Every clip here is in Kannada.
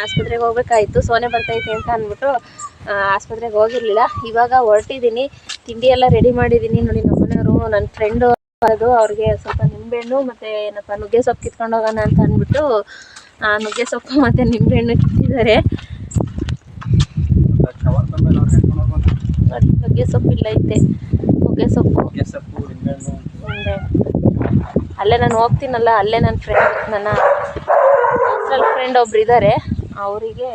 ಆಸ್ಪತ್ರೆಗೆ ಹೋಗ್ಬೇಕಾಯ್ತು, ಸೋನೆ ಬರ್ತೈತೆ ಅಂತ ಅಂದ್ಬಿಟ್ಟು ಆಸ್ಪತ್ರೆಗೆ ಹೋಗಿರ್ಲಿಲ್ಲ. ಇವಾಗ ಹೊರಟಿದ್ದೀನಿ, ತಿಂಡಿ ಎಲ್ಲ ರೆಡಿ ಮಾಡಿದ್ದೀನಿ. ನೋಡಿ ನಮ್ಮನೆಯವರು, ನನ್ನ ಫ್ರೆಂಡು ಅದು, ಅವ್ರಿಗೆ ಸ್ವಲ್ಪ ನಿಂಬೆಹಣ್ಣು ಮತ್ತು ಏನಪ್ಪ ನುಗ್ಗೆ ಸೊಪ್ಪು ಕಿತ್ಕೊಂಡು ಹೋಗೋಣ ಅಂತ ಅಂದ್ಬಿಟ್ಟು ನುಗ್ಗೆ ಸೊಪ್ಪು ಮತ್ತು ನಿಂಬೆಹಣ್ಣು ಕಿತ್ತಿದ್ದಾರೆ. ನುಗ್ಗೆ ಸೊಪ್ಪು ಇಲ್ಲ ಐತೆ, ನುಗ್ಗೆ ಸೊಪ್ಪು ನಿಂಬೆ. ಅಲ್ಲೇ ನಾನು ಹೋಗ್ತೀನಲ್ಲ, ಅಲ್ಲೇ ನನ್ನ ಫ್ರೆಂಡ್ ಒಬ್ರು ಇದ್ದಾರೆ, ಅವರಿಗೆ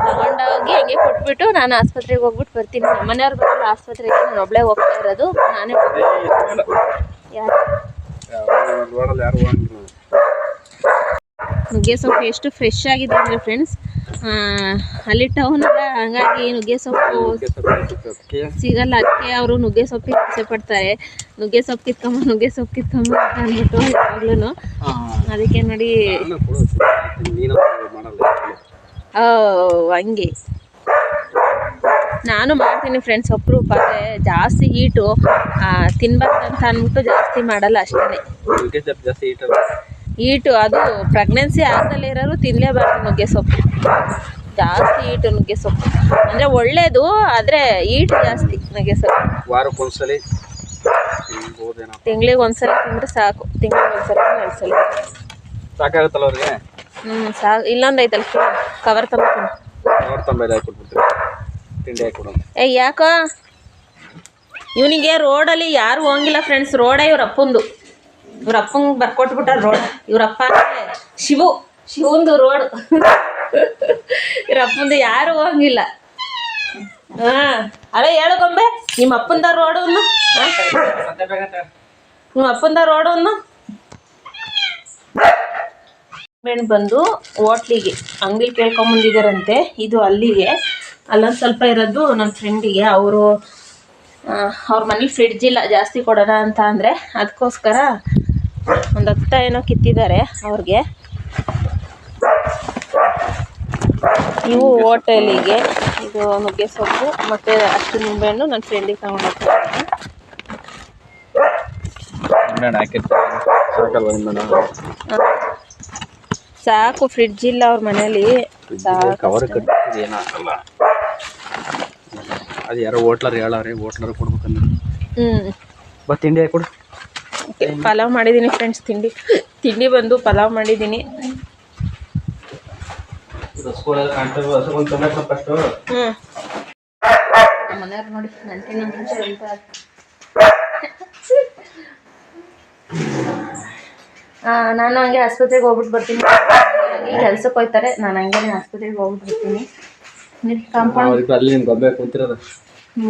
ತಗೊಂಡೋಗಿ ಹಂಗೆ ಕೊಟ್ಬಿಟ್ಟು ನಾನು ಆಸ್ಪತ್ರೆಗೆ ಹೋಗ್ಬಿಟ್ಟು ಬರ್ತೀನಿ. ನಮ್ಮನೆಯವ್ರು ಬರೋಲ್ಲ ಆಸ್ಪತ್ರೆಗೆ, ನಾನು ಒಬ್ಬಳೇ ಹೋಗ್ತಾ ಇರೋದು. ನಾನೇ ನುಗ್ಗೆ ಸೊಪ್ಪು ಎಷ್ಟು ಫ್ರೆಶ್ ಆಗಿದೆ ಅಂದರೆ ಫ್ರೆಂಡ್ಸ್, ಅಲ್ಲಿ ಟೌನ್ ಅಲ್ಲ, ಹಂಗಾಗಿ ನುಗ್ಗೆ ಸೊಪ್ಪು ಸಿಗಲ್ಲ. ಅದಕ್ಕೆ ಅವರು ನುಗ್ಗೆ ಸೊಪ್ಪಿಗೆ ಆಸೆ ಪಡ್ತಾರೆ. ನುಗ್ಗೆ ಸೊಪ್ಪು ಕಿತ್ಕೊಂಬ ಅಂತ ಅಂದ್ಬಿಟ್ಟು ಯಾವಾಗ್ಲೂ. ಅದಕ್ಕೆ ನೋಡಿ ಹಂಗೆ ನಾನು ಮಾಡ್ತೀನಿ ಫ್ರೆಂಡ್ಸ್. ಅಪರೂಪ ಜಾಸ್ತಿ ಹೀಟು ತಿನ್ಬಾರ್ದಂತ ಅಂದ್ಬಿಟ್ಟು ಜಾಸ್ತಿ ಮಾಡಲ್ಲ ಅಷ್ಟೇ. ಹೀಟು ಅದು ಪ್ರೆಗ್ನೆನ್ಸಿ ಆಗದಲ್ಲೇ ಇರೋರು ತಿನ್ನಲೇಬಾರ್ದು ನುಗ್ಗೆ ಸೊಪ್ಪು. ಜಾಸ್ತಿ ಹೀಟು ನುಗ್ಗೆ ಸೊಪ್ಪು ಅಂದರೆ ಒಳ್ಳೇದು, ಆದರೆ ಹೀಟು ಜಾಸ್ತಿ ನುಗ್ಗೆ ಸೊಪ್ಪು. ವಾರಕ್ಕೊಂದ್ಸಲಿ ತಿಂಗಳಿಗೆ ಒಂದ್ಸಲ ತಿಂದರೆ ಸಾಕು. ತಿಂಗಳಿಗೆ ಒಂದ್ಸಲ 2 ಸಲ ಸಾಕಾಗುತ್ತಲ್ಲ ಅವ್ರಿಗೆ. ಸಾಕು. ಇಲ್ಲೊಂದು ಐತಲ್ಲ ಕವರ್ ತಂಬ ಯಾಕೋ ಇವನಿಗೆ ರೋಡಲ್ಲಿ ಯಾರು ಹೋಗಿಲ್ಲ ಫ್ರೆಂಡ್ಸ್. ರೋಡೇ ಇವ್ರ ಅಪ್ಪಂದು. ಇವ್ರ ಅಪ್ಪಂಗೆ ಬರ್ಕೊಟ್ಬಿಟ್ಟ ರೋಡ್. ಇವ್ರಪ್ಪ ಶಿವಂದು ರೋಡ್. ಇವ್ರ ಅಪ್ಪಂದು ಯಾರು ಹೋಗಿಲ್ಲ. ಅದೇ ಹೇಳು ಗೊಂಬೆ, ನಿಮ್ಮ ಅಪ್ಪಂದ ರೋಡನ್ನು, ನಿಮ್ಮ ಅಪ್ಪಂದ ರೋಡನ್ನು ಬಂದು ಹೋಟ್ಲಿಗೆ ಅಂಗಡಿ ಕೇಳ್ಕೊಂಬಂದಿದ್ದಾರಂತೆ. ಇದು ಅಲ್ಲಿಗೆ, ಅಲ್ಲೊಂದು ಸ್ವಲ್ಪ ಇರೋದು ನನ್ನ ಫ್ರೆಂಡಿಗೆ. ಅವ್ರ ಮನೇಲಿ ಫ್ರಿಡ್ಜ್ ಇಲ್ಲ, ಜಾಸ್ತಿ ಕೊಡೋಣ ಅಂತ ಅಂದರೆ ಅದಕ್ಕೋಸ್ಕರ ಒಂದು 10 ಏನೋ ಕಿತ್ತಿದ್ದಾರೆ ಅವ್ರಿಗೆ. ಇವು ಹೋಟೆಲಿಗೆ. ಇದು ನುಗ್ಗೆ ಸೊಪ್ಪು ಮತ್ತು ಅಷ್ಟು ನಿಂಬೆಹಣ್ಣು ನನ್ನ ಫ್ರೆಂಡಿಗೆ ತಗೊಂಡೋಗ್ತಾರೆ. ಸಾಕು, ಫ್ರಿಡ್ಜ್ ಇಲ್ಲ ಅವ್ರ ಮನೇಲಿ. ಅದು ಯಾರೋ ಹೋಟ್ಲರ್ ಹೇಳವ್ರೆ, ಹೋಟ್ಲರ್ ಕೊಡ್ಬೇಕಂದ್ರೆ. ತಿಂಡಿ ಕೊಡು. ಪಲಾವ್ ಮಾಡಿದ್ದೀನಿ ಫ್ರೆಂಡ್ಸ್. ತಿಂಡಿ ಬಂದು ಪಲಾವ್ ಮಾಡಿದ್ದೀನಿ. ಮನೆಯವ್ರು ನೋಡಿ ನಂಟಿನ ಮುಂಚೆ ಹೇಳ್ತಾರೆ. ನಾನು ಹಂಗೆ ಆಸ್ಪತ್ರೆಗೆ ಹೋಗ್ಬಿಟ್ಟು ಬರ್ತೀನಿ. ಕೆಲ್ಸಕ್ಕೆ ಹೋಗ್ತಾರೆ, ನಾನು ಹಂಗೆ ಆಸ್ಪತ್ರೆಗೆ ಹೋಗ್ಬಿಟ್ಟು ಬರ್ತೀನಿ. ಕಾಂಪೌಂಡ್ ಗೊಂಬೆ ಕುಂತಿರೋದು,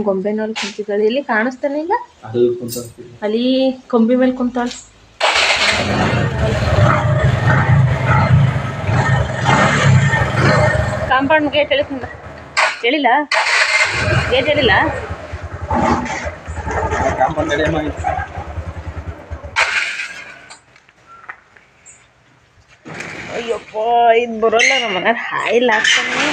ಗೊಂಬೆನಲ್ಲಿ ಕುಂತಿದ್ದಾಳೆ. ಇಲ್ಲಿ ಕಾಣಿಸ್ತಾನೆ ಇಲ್ಲ, ಅಲ್ಲಿ ಕೊಂಬಿ ಮೇಲೆ ಕುಂತಾಳೆ. ಕಾಂಪೌಂಡ್ ಗೇಟ್ ಹೇಳಿಲ್ಲ, ಗೇಟ್ ಹೇಳಿಲ್ಲ. ಅಯ್ಯಪ್ಪ, ಇದು ಬರೋಲ್ಲ ನಮ್ಮ ಮನೆಯವ್ರು ಹಾಯಿಲ್ ಹಾಕ್ತಾನೆ.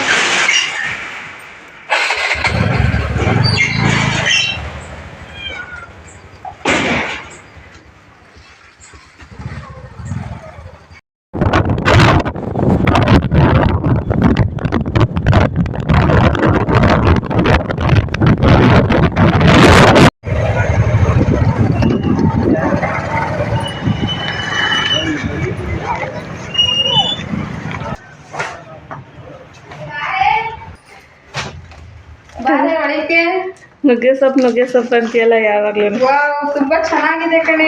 ನುಗ್ಗೆ ಸೊಪ್ಪು ಅಂತೀಯಲ್ಲ ಯಾವಾಗ್ಲೂ. ತುಂಬಾ ಚೆನ್ನಾಗಿದೆ ಕಣೆ.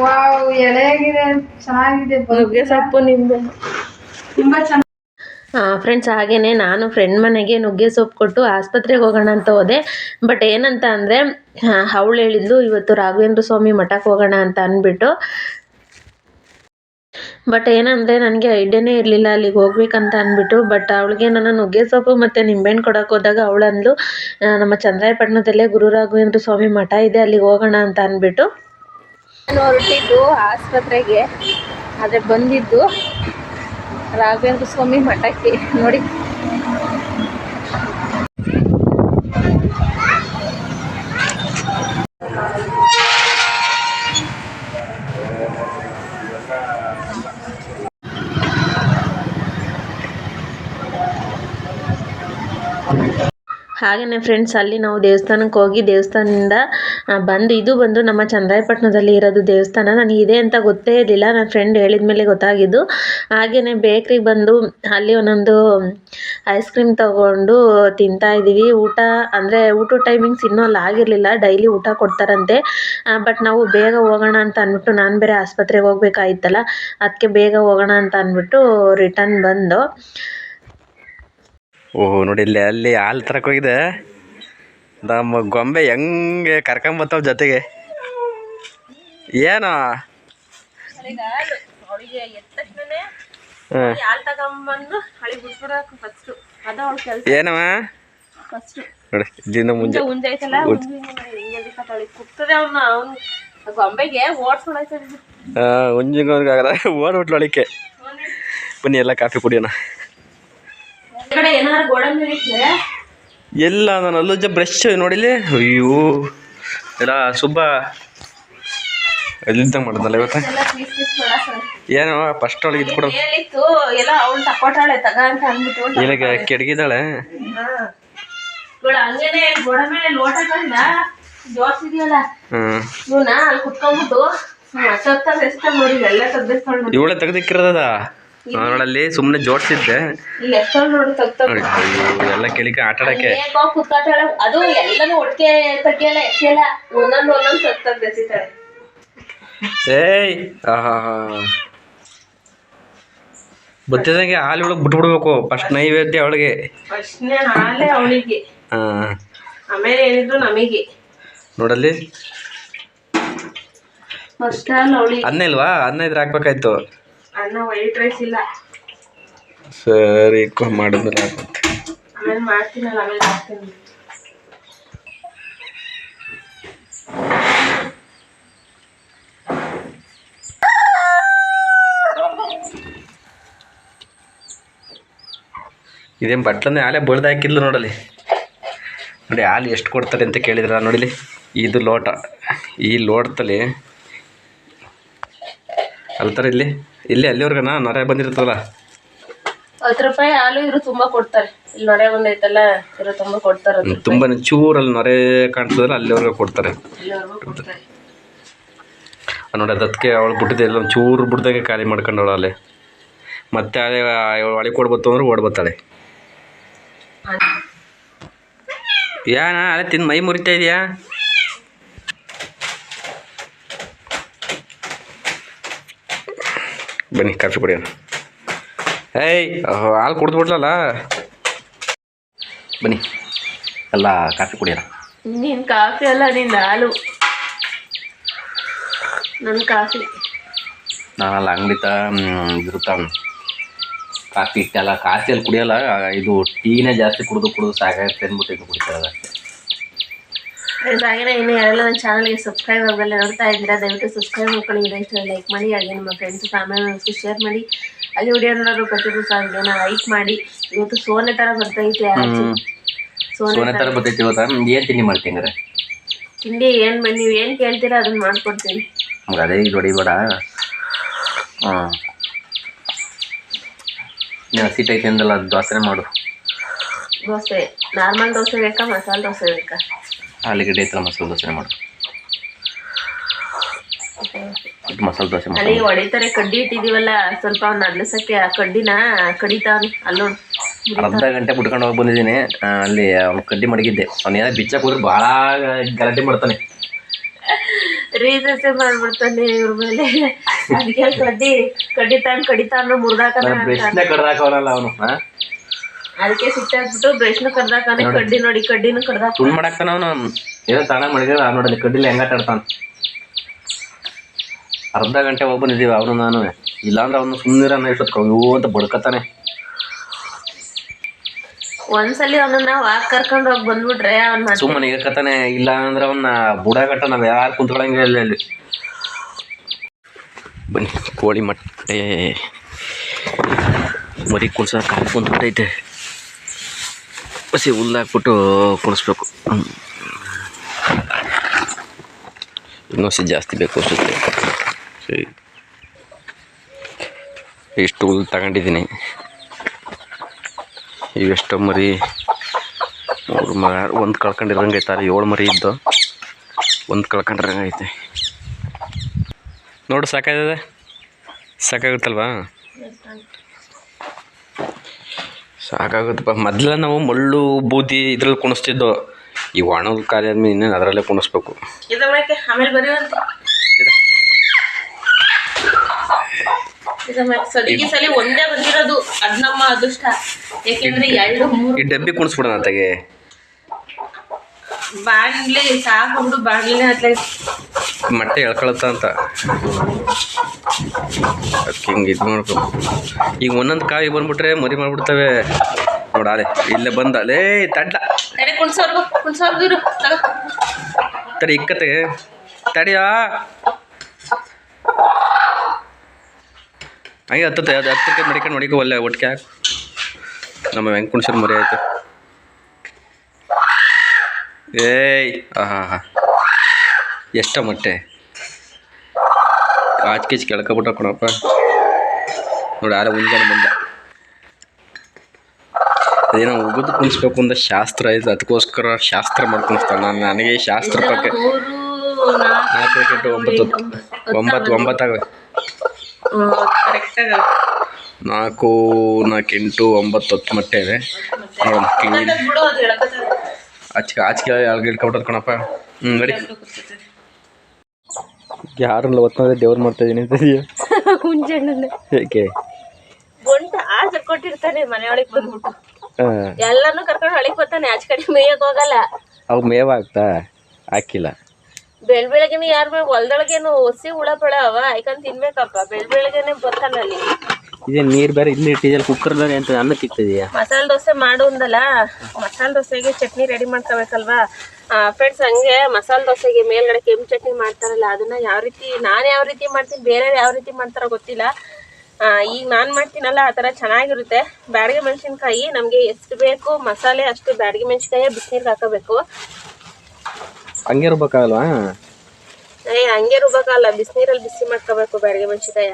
ವಾವ್, ಎಳೆಯಾಗಿದೆ, ಚೆನ್ನಾಗಿದೆ ನುಗ್ಗೆ ಸೊಪ್ಪು. ನಿಂಬೆ ತುಂಬಾ ಚೆನ್ನಾಗಿ. ಫ್ರೆಂಡ್ಸ್, ಹಾಗೇನೆ ನಾನು ಫ್ರೆಂಡ್ ಮನೆಗೆ ನುಗ್ಗೆ ಸೊಪ್ಪು ಕೊಟ್ಟು ಆಸ್ಪತ್ರೆಗೆ ಹೋಗೋಣ ಅಂತ ಹೋದೆ. ಬಟ್ ಏನಂತ ಅಂದರೆ ಅವಳು ಹೇಳಿದ್ಲು ಇವತ್ತು ರಾಘವೇಂದ್ರ ಸ್ವಾಮಿ ಮಠಕ್ಕೆ ಹೋಗೋಣ ಅಂತ ಅಂದ್ಬಿಟ್ಟು. ಬಟ್ ಏನಂದರೆ ನನಗೆ ಐಡಿಯಾನೇ ಇರಲಿಲ್ಲ ಅಲ್ಲಿಗೆ ಹೋಗ್ಬೇಕಂತ ಅಂದ್ಬಿಟ್ಟು. ಬಟ್ ಅವಳಿಗೆ ನಾನು ನುಗ್ಗೆ ಸೊಪ್ಪು ಮತ್ತು ನಿಂಬೆಹಣ್ಣು ಕೊಡೋಕೆ ಹೋದಾಗ ಅವಳಂದು ನಮ್ಮ ಚಂದ್ರಾಯಪಟ್ಟಣದಲ್ಲೇ ಗುರು ರಾಘವೇಂದ್ರ ಸ್ವಾಮಿ ಮಠ ಇದೆ, ಅಲ್ಲಿಗೆ ಹೋಗೋಣ ಅಂತ ಅಂದ್ಬಿಟ್ಟು. ನಾನು ಹೊರಟಿದ್ದು ಆಸ್ಪತ್ರೆಗೆ, ಆದರೆ ಬಂದಿದ್ದು ರಾಘವೇಂದ್ರ ಸ್ವಾಮಿ ಮಠಕ್ಕೆ. ನೋಡಿ ಹಾಗೆಯೇ ಫ್ರೆಂಡ್ಸ್ ಅಲ್ಲಿ ನಾವು ದೇವಸ್ಥಾನಕ್ಕೆ ಹೋಗಿ ದೇವಸ್ಥಾನದಿಂದ ಬಂದು ನಮ್ಮ ಚನ್ನರಾಯಪಟ್ಟಣದಲ್ಲಿ ಇರೋದು ದೇವಸ್ಥಾನ. ನನಗೆ ಇದೆ ಅಂತ ಗೊತ್ತೇ ಇರಲಿಲ್ಲ, ನನ್ನ ಫ್ರೆಂಡ್ ಹೇಳಿದ ಮೇಲೆ ಗೊತ್ತಾಗಿದ್ದು. ಹಾಗೆಯೇ ಬೇಕ್ರಿಗೆ ಬಂದು ಅಲ್ಲಿ ಒಂದೊಂದು ಐಸ್ ಕ್ರೀಮ್ ತೊಗೊಂಡು ತಿಂತಾ ಇದ್ದೀವಿ. ಊಟದ ಟೈಮಿಂಗ್ಸ್ ಇನ್ನೂ ಅಲ್ಲಿ ಆಗಿರಲಿಲ್ಲ, ಡೈಲಿ ಊಟ ಕೊಡ್ತಾರಂತೆ. ಬಟ್ ನಾವು ಬೇಗ ಹೋಗೋಣ ಅಂತ ಅಂದ್ಬಿಟ್ಟು, ನಾನು ಬೇರೆ ಆಸ್ಪತ್ರೆಗೆ ಹೋಗ್ಬೇಕಾಗಿತ್ತಲ್ಲ, ಅದಕ್ಕೆ ಬೇಗ ಹೋಗೋಣ ಅಂತ ಅಂದ್ಬಿಟ್ಟು ರಿಟರ್ನ್ ಬಂದು. ಓಹ್ ನೋಡಿ ಇಲ್ಲಿ ಅಲ್ಲಿ ಹಾಲು ತರಕ್ಕೆ ಹೋಗಿದೆ. ನಮ್ಮ ಗೊಂಬೆ ಹೆಂಗೆ ಕರ್ಕೊಂಬರ್ತಾವ ಜೊತೆಗೆ. ಏನು ಏನವ ನೋಡಿ ಇಲ್ಲಿಂದ ಮುಂಜೆ ಗೊಂಬೆಗೆ ಓಡಿಸ್ಕೊಳಕ್ಕೆ ಓಡ್ಬಿಟ್ಲೊಳಿಕೆ. ಬನ್ನಿ ಎಲ್ಲ ಕಾಫಿ ಕುಡಿಯೋಣ. ಎಲ್ಲ ನಾನು ಅಲ್ಲುಜ್ಜ ಬ್ರಷ್ ನೋಡಿಲಿ. ಅಯ್ಯೋ ಎಲ್ಲ ಸುಬ್ಬ ಎಲ್ಲಿಂದ ಮಾಡಿದ್ನಲ್ಲ ಇವತ್ತ. ಏನೋ ಫಸ್ಟ್ ಒಳಗೆ ಇದು ಕೊಡ ಇಲ್ಲಿಗೆ ಕೆಡಗಿದ್ದಾಳೆ. ಇವಳೆ ತೆಗ್ದಿಕ್ಕಿರೋದ ನೋಡಲ್ಲಿ ಸುಮ್ಮನೆ ಜೋಡಿಸಿದ್ದೆ. ಎಲ್ಲ ಕೆಳಿಕ ಆಟ ಆಡಕ್ಕೆ ಅದು ಎಲ್ಲಾನು ಒಟ್ಟಿಗೆ ತೆಗಿಯಲ್ಲ, ಎಸೆಯಲ್ಲ, ಒಂದೊಂದು ತೆಗ್ದಿರ್ತಾಳೆ. ಏಯ್ ಬತ್ತಿದಂಗೆ ಹಾಲು ಒಳಗೆ ಬಿಟ್ಬಿಡ್ಬೇಕು. ಫಸ್ಟ್ ನೈವೇದ್ಯ ಅವಳಿಗೆ, ಹಾಲೆ ಅವಳಿಗೆ, ಆಮೇಲೆ ಏನಿದ್ರು ನಮಗೆ. ನೋಡಲ್ಲಿ ಫಸ್ಟ್ ಹಾಲು ಅವಳಿಗೆ. ಅನ್ನ ಇಲ್ವಾ? ಅನ್ನ ಇದ್ರೆ ಹಾಕ್ಬೇಕಾಯ್ತು. ಅನ್ನ ವೈಟ್ ರೈಸ್ ಇಲ್ಲ. ಸರಿ ಮಾಡಿದ್ಮೇಲೆ ಹಾಕುತ್ತೆ. ಆಮೇಲೆ ಮಾಡ್ತೀನಲ್ಲ, ಆಮೇಲೆ ಹಾಕ್ತೀನಿ. ಇದೇನು ಬಟ್ಲನ್ನೇ ಹಾಲೆ ಬಳ್ದು ಹಾಕಿದ್ಲು ನೋಡಲಿ. ನೋಡಿ ಹಾಲು ಎಷ್ಟು ಕೊಡ್ತಾರೆ ಅಂತ ಕೇಳಿದ್ರ ನೋಡಿಲಿ. ಇದು ಲೋಟ, ಈ ಲೋಟದಲ್ಲಿ ಅಲ್ತಾರೆ ಇಲ್ಲಿ ಅಲ್ಲಿವರ್ಗನ ನೊರೆ ಬಂದಿರ್ತಲ್ಲ. 10 ರೂಪಾಯಿ ಹಾಲು ಇದ್ರು ತುಂಬಾ ಕೊಡ್ತಾರೆ. ಇಲ್ಲಿ ನೊರೆ ಬಂದೈತಲ್ಲ, ಇರೋ ತುಂಬಾ ಕೊಡ್ತಾರೆ. ತುಂಬ ಚೂರಲ್ಲಿ ನೊರೆ ಕಾಣ್ತದಲ್ಲ ಅಲ್ಲಿವರೆಗೆ ಕೊಡ್ತಾರೆ. ನೋಡಿ ಅದಕ್ಕೆ ಅವಳು ಬಿಟ್ಟಿದ್ದೆ ಎಲ್ಲ ಚೂರು ಬಿಡ್ದಂಗೆ ಖಾಲಿ ಮಾಡ್ಕೊಂಡವಳು ಅಲ್ಲೇ. ಮತ್ತೆ ಅದೇ ಒಳಗೆ ಕೊಡ್ಬತ್ತು ಅಂದ್ರೆ ಓಡ್ಬತ್ತಾಳೆ. ಏನ ಅಲ್ಲೇ ತಿಂದು ಮೈ ಮುರಿತಾ ಇದೆಯಾ? ಬನ್ನಿ ಕಾಫಿ ಕುಡಿಯೋಣ. ಏಯ್ ಹಾಲು ಕುಡಿದ್ಬಿಡ್ಲಲ್ಲ. ಬನ್ನಿ ಎಲ್ಲ ಕಾಫಿ ಕುಡಿಯೋಣ. ನೀನು ಕಾಫಿ ಅಲ್ಲ, ನಿಂದು ಹಾಲು. ನನ್ನ ಕಾಫಿ. ನಾನಲ್ಲ ಅಂಗಡಿ ಇರುತ್ತ ಕಾಫಿ ಇಟ್ಟಲ್ಲ. ಕಾಫಿಯಲ್ಲಿ ಕುಡಿಯೋಲ್ಲ, ಇದು ಟೀನೇ ಜಾಸ್ತಿ ಕುಡಿದು ಸಾಕಾಗುತ್ತೆ ಅಂದ್ಬಿಟ್ಟು ಇದು ಕುಡಿತಾರೆ ಅಷ್ಟೇ. ಹಾಗೆಯೇ ಇನ್ನು ಯಾರೆಲ್ಲ ನನ್ನ ಚಾನಲ್ಗೆ ಸಬ್ಸ್ಕ್ರೈಬ್ ಆಗಲ್ಲ ನೋಡ್ತಾ ಇದ್ದೀರಾ, ದಯವಿಟ್ಟು ಸಬ್ಸ್ಕ್ರೈಬ್ ಮಾಡ್ಕೊಳ್ಳಿ. ಇಷ್ಟ ಲೈಕ್ ಮಾಡಿ, ಹಾಗೆ ನಿಮ್ಮ ಫ್ರೆಂಡ್ಸ್ ಫ್ಯಾಮಿಲಿ ಶೇರ್ ಮಾಡಿ. ಅಲ್ಲಿ ವಿಡಿಯೋ ನೋಡೋರು ಪ್ರತಿಯೊಂದು ಸಹ ವಿಡಿಯೋನ ಲೈಕ್ ಮಾಡಿ. ಇವತ್ತು ಸೋನೆ ಥರ ಬರ್ತೈತೆ. ಸೋನೆ ಥರ ಬರ್ತೈತೆ. ಇವತ್ತು ಏನು ತಿಂಡಿ ಮಾಡ್ತೀನಿ ಅಂದರೆ ತಿಂಡಿ ನೀವು ಏನು ಕೇಳ್ತೀರಾ ಅದನ್ನು ಮಾಡ್ಕೊಡ್ತೀನಿ. ನಮ್ಗೆ ಅದೇ ಇದು ಹೊಡಿಬೇಡ. ನೀವು ಹಸಿ ಟೈಪ್ ಎಂದಲ್ಲ ದೋಸೆ ಮಾಡು. ದೋಸೆ ನಾರ್ಮಲ್ ದೋಸೆ ಬೇಕಾ, ಮಸಾಲೆ ದೋಸೆ ಬೇಕಾ? ಆಲೂಗಡ್ಡೆ ಐತಲ್ಲ, ಮಸಾಲೆ ದೋಸೆ ಮಾಡು. ಮಸಾಲೆ ದೋಸೆ ಮಾಡಿ ಅಲ್ಲಿ ಹೊಡಿತಾರೆ. ಕಡ್ಡಿ ಇಟ್ಟಿದ್ದೀವಲ್ಲ, ಸ್ವಲ್ಪ ಅವ್ನ ಅದ್ಲಸಕ್ಕೆ ಆ ಕಡ್ಡಿನ ಕಡಿತಾವ್ನಿ. ಅಲ್ಲೋಡು ಅರ್ಧ ಗಂಟೆ ಬಿಟ್ಕೊಂಡು ಹೋಗಿ ಬಂದಿದ್ದೀನಿ. ಅಲ್ಲಿ ಅವ್ನು ಕಡ್ಡಿ ಮಡಗಿದ್ದೆ. ಅವನೇನೋ ಬಿಚ್ಚಕ್ಕೆ ಹೋದ್ರೆ ಭಾಳ ಗಲಾಟೆ ಮಾಡ್ತಾನೆ, ರೀಸನ್ಸೇ ಮಾಡ್ಬಿಡ್ತಾನೆ ಇವ್ರ ಮೇಲೆ. ಅದಕ್ಕೆ ಕಡ್ಡಿ ಕಡಿತಾನ ಮುರಿದಾಕನ ಬ್ರಷ್ನೇ ಕಡ್ದಾಕವನಲ್ಲ ಅವನು. ಅದಕ್ಕೆ ಸಿಟ್ಟಾಗ್ಬಿಟ್ಟು ಬ್ರಷ್ನು ಕಡ್ದಾಕನೆ, ಕಡ್ಡಿನೂ ಕಡ್ದಾಕ ಸುಳ್ಳು ಮಾಡಾಕ್ತಾನ ಅವನು. ಏನೋ ತಾಣ ಮಾಡಿದ್ರೆ ನೋಡಲಿ ಕಡ್ಡಿಲಿ ಹೆಂಗಾಟ ಆಡ್ತಾನೆ. ಅರ್ಧ ಗಂಟೆ ಹೋಗಿ ಬಂದಿದ್ದೀವಿ ಅವನು ನಾನು. ಇಲ್ಲಾಂದ್ರೆ ಅವನು ಸುಮ್ಮನಿರ ಇಷ್ಟೊತ್ತು ಇವು ಅಂತ ಬಡ್ಕತಾನೆ. ಒಂದ್ಸಲಿ ಅವನನ್ನ ವಾಕ್ ಕರ್ಕೊಂಡು ಹೋಗಿ ಬಂದ್ಬಿಟ್ರೆ ಅವ್ನ ಸುಮ್ಮನೆ ಇರ್ಕತಾನೆ. ಇಲ್ಲ ಅಂದ್ರೆ ಅವನ್ನ ಬುಡಗಟ್ಟ ನಾವು ಯಾರು ಕುಂತ್ಕೊಳಂಗೆ ಇಲ್ಲ ಅಲ್ಲಿ. ಬನ್ನಿ ಕೋಳಿ ಮೊಟ್ಟೆ ಮರಿ ಕುಣ್ಸ ಕಾಲು ಕುಂತ್ಬಿಟ್ಟೈತೆ. ಹಸಿ ಹುಲ್ಲಾಕ್ಬಿಟ್ಟು ಕುಣಿಸ್ಬೇಕು. ಇನ್ನೂ ಹಸಿ ಜಾಸ್ತಿ ಬೇಕು ಅನಿಸುತ್ತೆ. ಸರಿ, ಇಷ್ಟು ಹುಲ್ಲು ತಗೊಂಡಿದ್ದೀನಿ. ಇವೆಷ್ಟೋ ಮರಿ ಅವ್ರ ಮಗ ಒಂದು ಕಳ್ಕೊಂಡಿರಂಗೆ ಐತೆ ಅಲ್ಲಿ 7 ಮರಿ ಇದ್ದು ಒಂದು ಕಳ್ಕೊಂಡಿರಂಗೆ ಐತೆ ನೋಡು. ಸಾಕಾಗುತ್ತಲ್ವಾ? ಸಾಕಾಗುತ್ತಪ್ಪ. ಮೊದಲೆಲ್ಲ ನಾವು ಮಳ್ಳು ಬೂದಿ ಇದ್ರಲ್ಲಿ ಕುಣಿಸ್ತಿದ್ದೋ. ಈ ಒಣದ ಖಾಲಿ ಆದ್ಮೇಲೆ ಇನ್ನೇನು ಅದರಲ್ಲೇ ಕುಣಿಸ್ಬೇಕು. ಆಮೇಲೆ ಬರೆಯುವಂತೆ ಸಲ ಒಂದೇ ಬಂದಿರೋದು. ಅದು ನಮ್ಮ ಅದೃಷ್ಟ. ಯಾಕೆಂದ್ರೆ 2-3 ಈ ಡಬ್ಬಿ ಕುಣಿಸ್ಬಿಡೋಣ ತೆಗೆ. ಬಾಣ್ಲೆ ಸಾಕು ಬಾಣ್ಲೆ ಹತ್ಲೆ ಮೊಟ್ಟೆ ಎಳ್ಕೊಳತ್ತ ಅಂತ ಅದಕ್ಕೆ ಹಿಂಗೆ ಇದು ಮಾಡ್ಬೇಕು. ಈಗ ಒಂದೊಂದು ಕಾಯಿ ಬಂದ್ಬಿಟ್ರೆ ಮರಿ ಮಾಡ್ಬಿಡ್ತವೆ ನೋಡಾಲೆ. ಇಲ್ಲೇ ಬಂದಲೇ ತಡ್ಲ ಕುಣ್ಸೋರ್ಗು ಇರು ತಡಿ ಇಕ್ಕತ್ತೆ ತಡಿಯಾ. ಹಂಗೆ ಹತ್ತತ್ತೆ. ಅದು ಹತ್ತಕ್ಕೆ ಮಡಿಕೊಂಡು ಹೊಡಿಕೊ ಒಳ್ಳೆ ಒಟ್ಟಿಗೆ ಹಾಕು. ನಮ್ಮ ವೆಂಕಟೇಶ್ವರ ಮರಿ ಆಯ್ತು. ಏಯ್ ಆಹಾ ಎಷ್ಟ ಮೊಟ್ಟೆ ಆಚ್ ಕೆಳ್ಕೊಬಿಟ್ಟ ಕಣಪ್ಪ. ನೋಡಿ ಆರ ಮುಂಜಾನೆ ಬಂದ. ಅದೇನೋ ಉಗಿದು ಕುಣಿಸ್ಬೇಕು ಅಂತ ಶಾಸ್ತ್ರ ಆಯ್ತು. ಅದಕ್ಕೋಸ್ಕರ ಶಾಸ್ತ್ರ ಮಾಡ್ಕೊಳ್ತಾನೆ. ನನಗೆ ಶಾಸ್ತ್ರ ಬಗ್ಗೆ 4 ಗಂಟೆ 9 9 4 8 9 10 ಮೊಟ್ಟೆ ಇದೆ ನೋಡಿ. ಆಚೆ ಇಳ್ಕೊಬಿಟ್ಟದ ಕಣಪ್ಪ. ನಡಿ. ಯಾರಲ್ಲ ಒತ್ತಂದ್ರೆ ದೇವ್ರು ಮಾಡ್ತಾ ಇದೀನಿ ಅಂತಿದೀಯ? ಮುಂಜಾನೆ ಏಕೆ ಗಂಟ ಆಚೆ ಕೊಟ್ಟಿರ್ತಾನೆ ಮನೆಯೊಳಗೆ ಬಂದ್ಬಿಟ್ಟು ಎಲ್ಲಾನು ಕರ್ಕೊಂಡು ಹೊಳಿಗೆ ಬರ್ತಾನೆ. ಆಚೆ ಕಡೆ ಮೇಯಕ್ ಹೋಗಲ್ಲ. ಅವು ಮೇವ ಹಾಕಿಲ್ಲ. ಬೆಳಗ್ಗೆನೆ ಯಾರು ಹೊಲ್ದೊಳಗೇನು ಹೊಸಿ ಹುಳ ಪಳ ಅವ ಯಾಕಂತ ತಿನ್ಬೇಕಪ್ಪ. ಬೆಳಗ್ಗೆನೆ ಬರ್ತಾನ ಅಲ್ಲಿ. ಇದೇ ನೀರು ಬೇರೆ ಇಲ್ಲಿ ಇಟ್ಟಿದ್ಯಲ್ಲ ಕುಕ್ಕರ್ದಲ್ಲಿ ಅಂತ ಅನ್ನಕ್ಕೆ ಇಕ್ತಿದೀಯ. ಮಸಾಲೆ ದೋಸೆ ಮಾಡುವಂದಲ್ಲ. ಮಸಾಲೆ ದೋಸೆಗೆ ಚಟ್ನಿ ರೆಡಿ ಮಾಡ್ಕೋಬೇಕಲ್ವಾ ಫ್ರೆಂಡ್ಸ್. ಹಂಗೆ ಮಸಾಲೆ ದೋಸೆಗೆ ಮೇಲ್ಗಡೆ ಕೆಂಪು ಚಟ್ನಿ ಮಾಡ್ತಾರಲ್ಲ ಅದನ್ನ ನಾನು ಯಾವ ರೀತಿ ಮಾಡ್ತೀನಿ, ಬೇರೆಯವ್ರು ಯಾವ ರೀತಿ ಮಾಡ್ತಾರೋ ಗೊತ್ತಿಲ್ಲ. ಈಗ ನಾನು ಮಾಡ್ತೀನಲ್ಲ ಆ ಥರ ಚೆನ್ನಾಗಿರುತ್ತೆ. ಬ್ಯಾಡಗೆ ಮೆಣಸಿನ್ಕಾಯಿ ನಮಗೆ ಎಷ್ಟು ಬೇಕು ಮಸಾಲೆ ಅಷ್ಟು ಬ್ಯಾಡಗೆ ಮೆಣಸಿನ್ಕಾಯಿ ಬಿಸಿನೀರಿಗೆ ಹಾಕೋಬೇಕು. ಹಂಗೆ ರುಬ್ಬಕ್ಕಾಗಲ್ವಾ? ಹಂಗೆ ರುಬ್ಬಕ್ಕಾಗಲ್ಲ. ಬಿಸಿನೀರಲ್ಲಿ ಬಿಸಿ ಮಾಡ್ಕೋಬೇಕು ಬ್ಯಾಡಗೆ ಮೆಣಸಿನ್ಕಾಯಿ.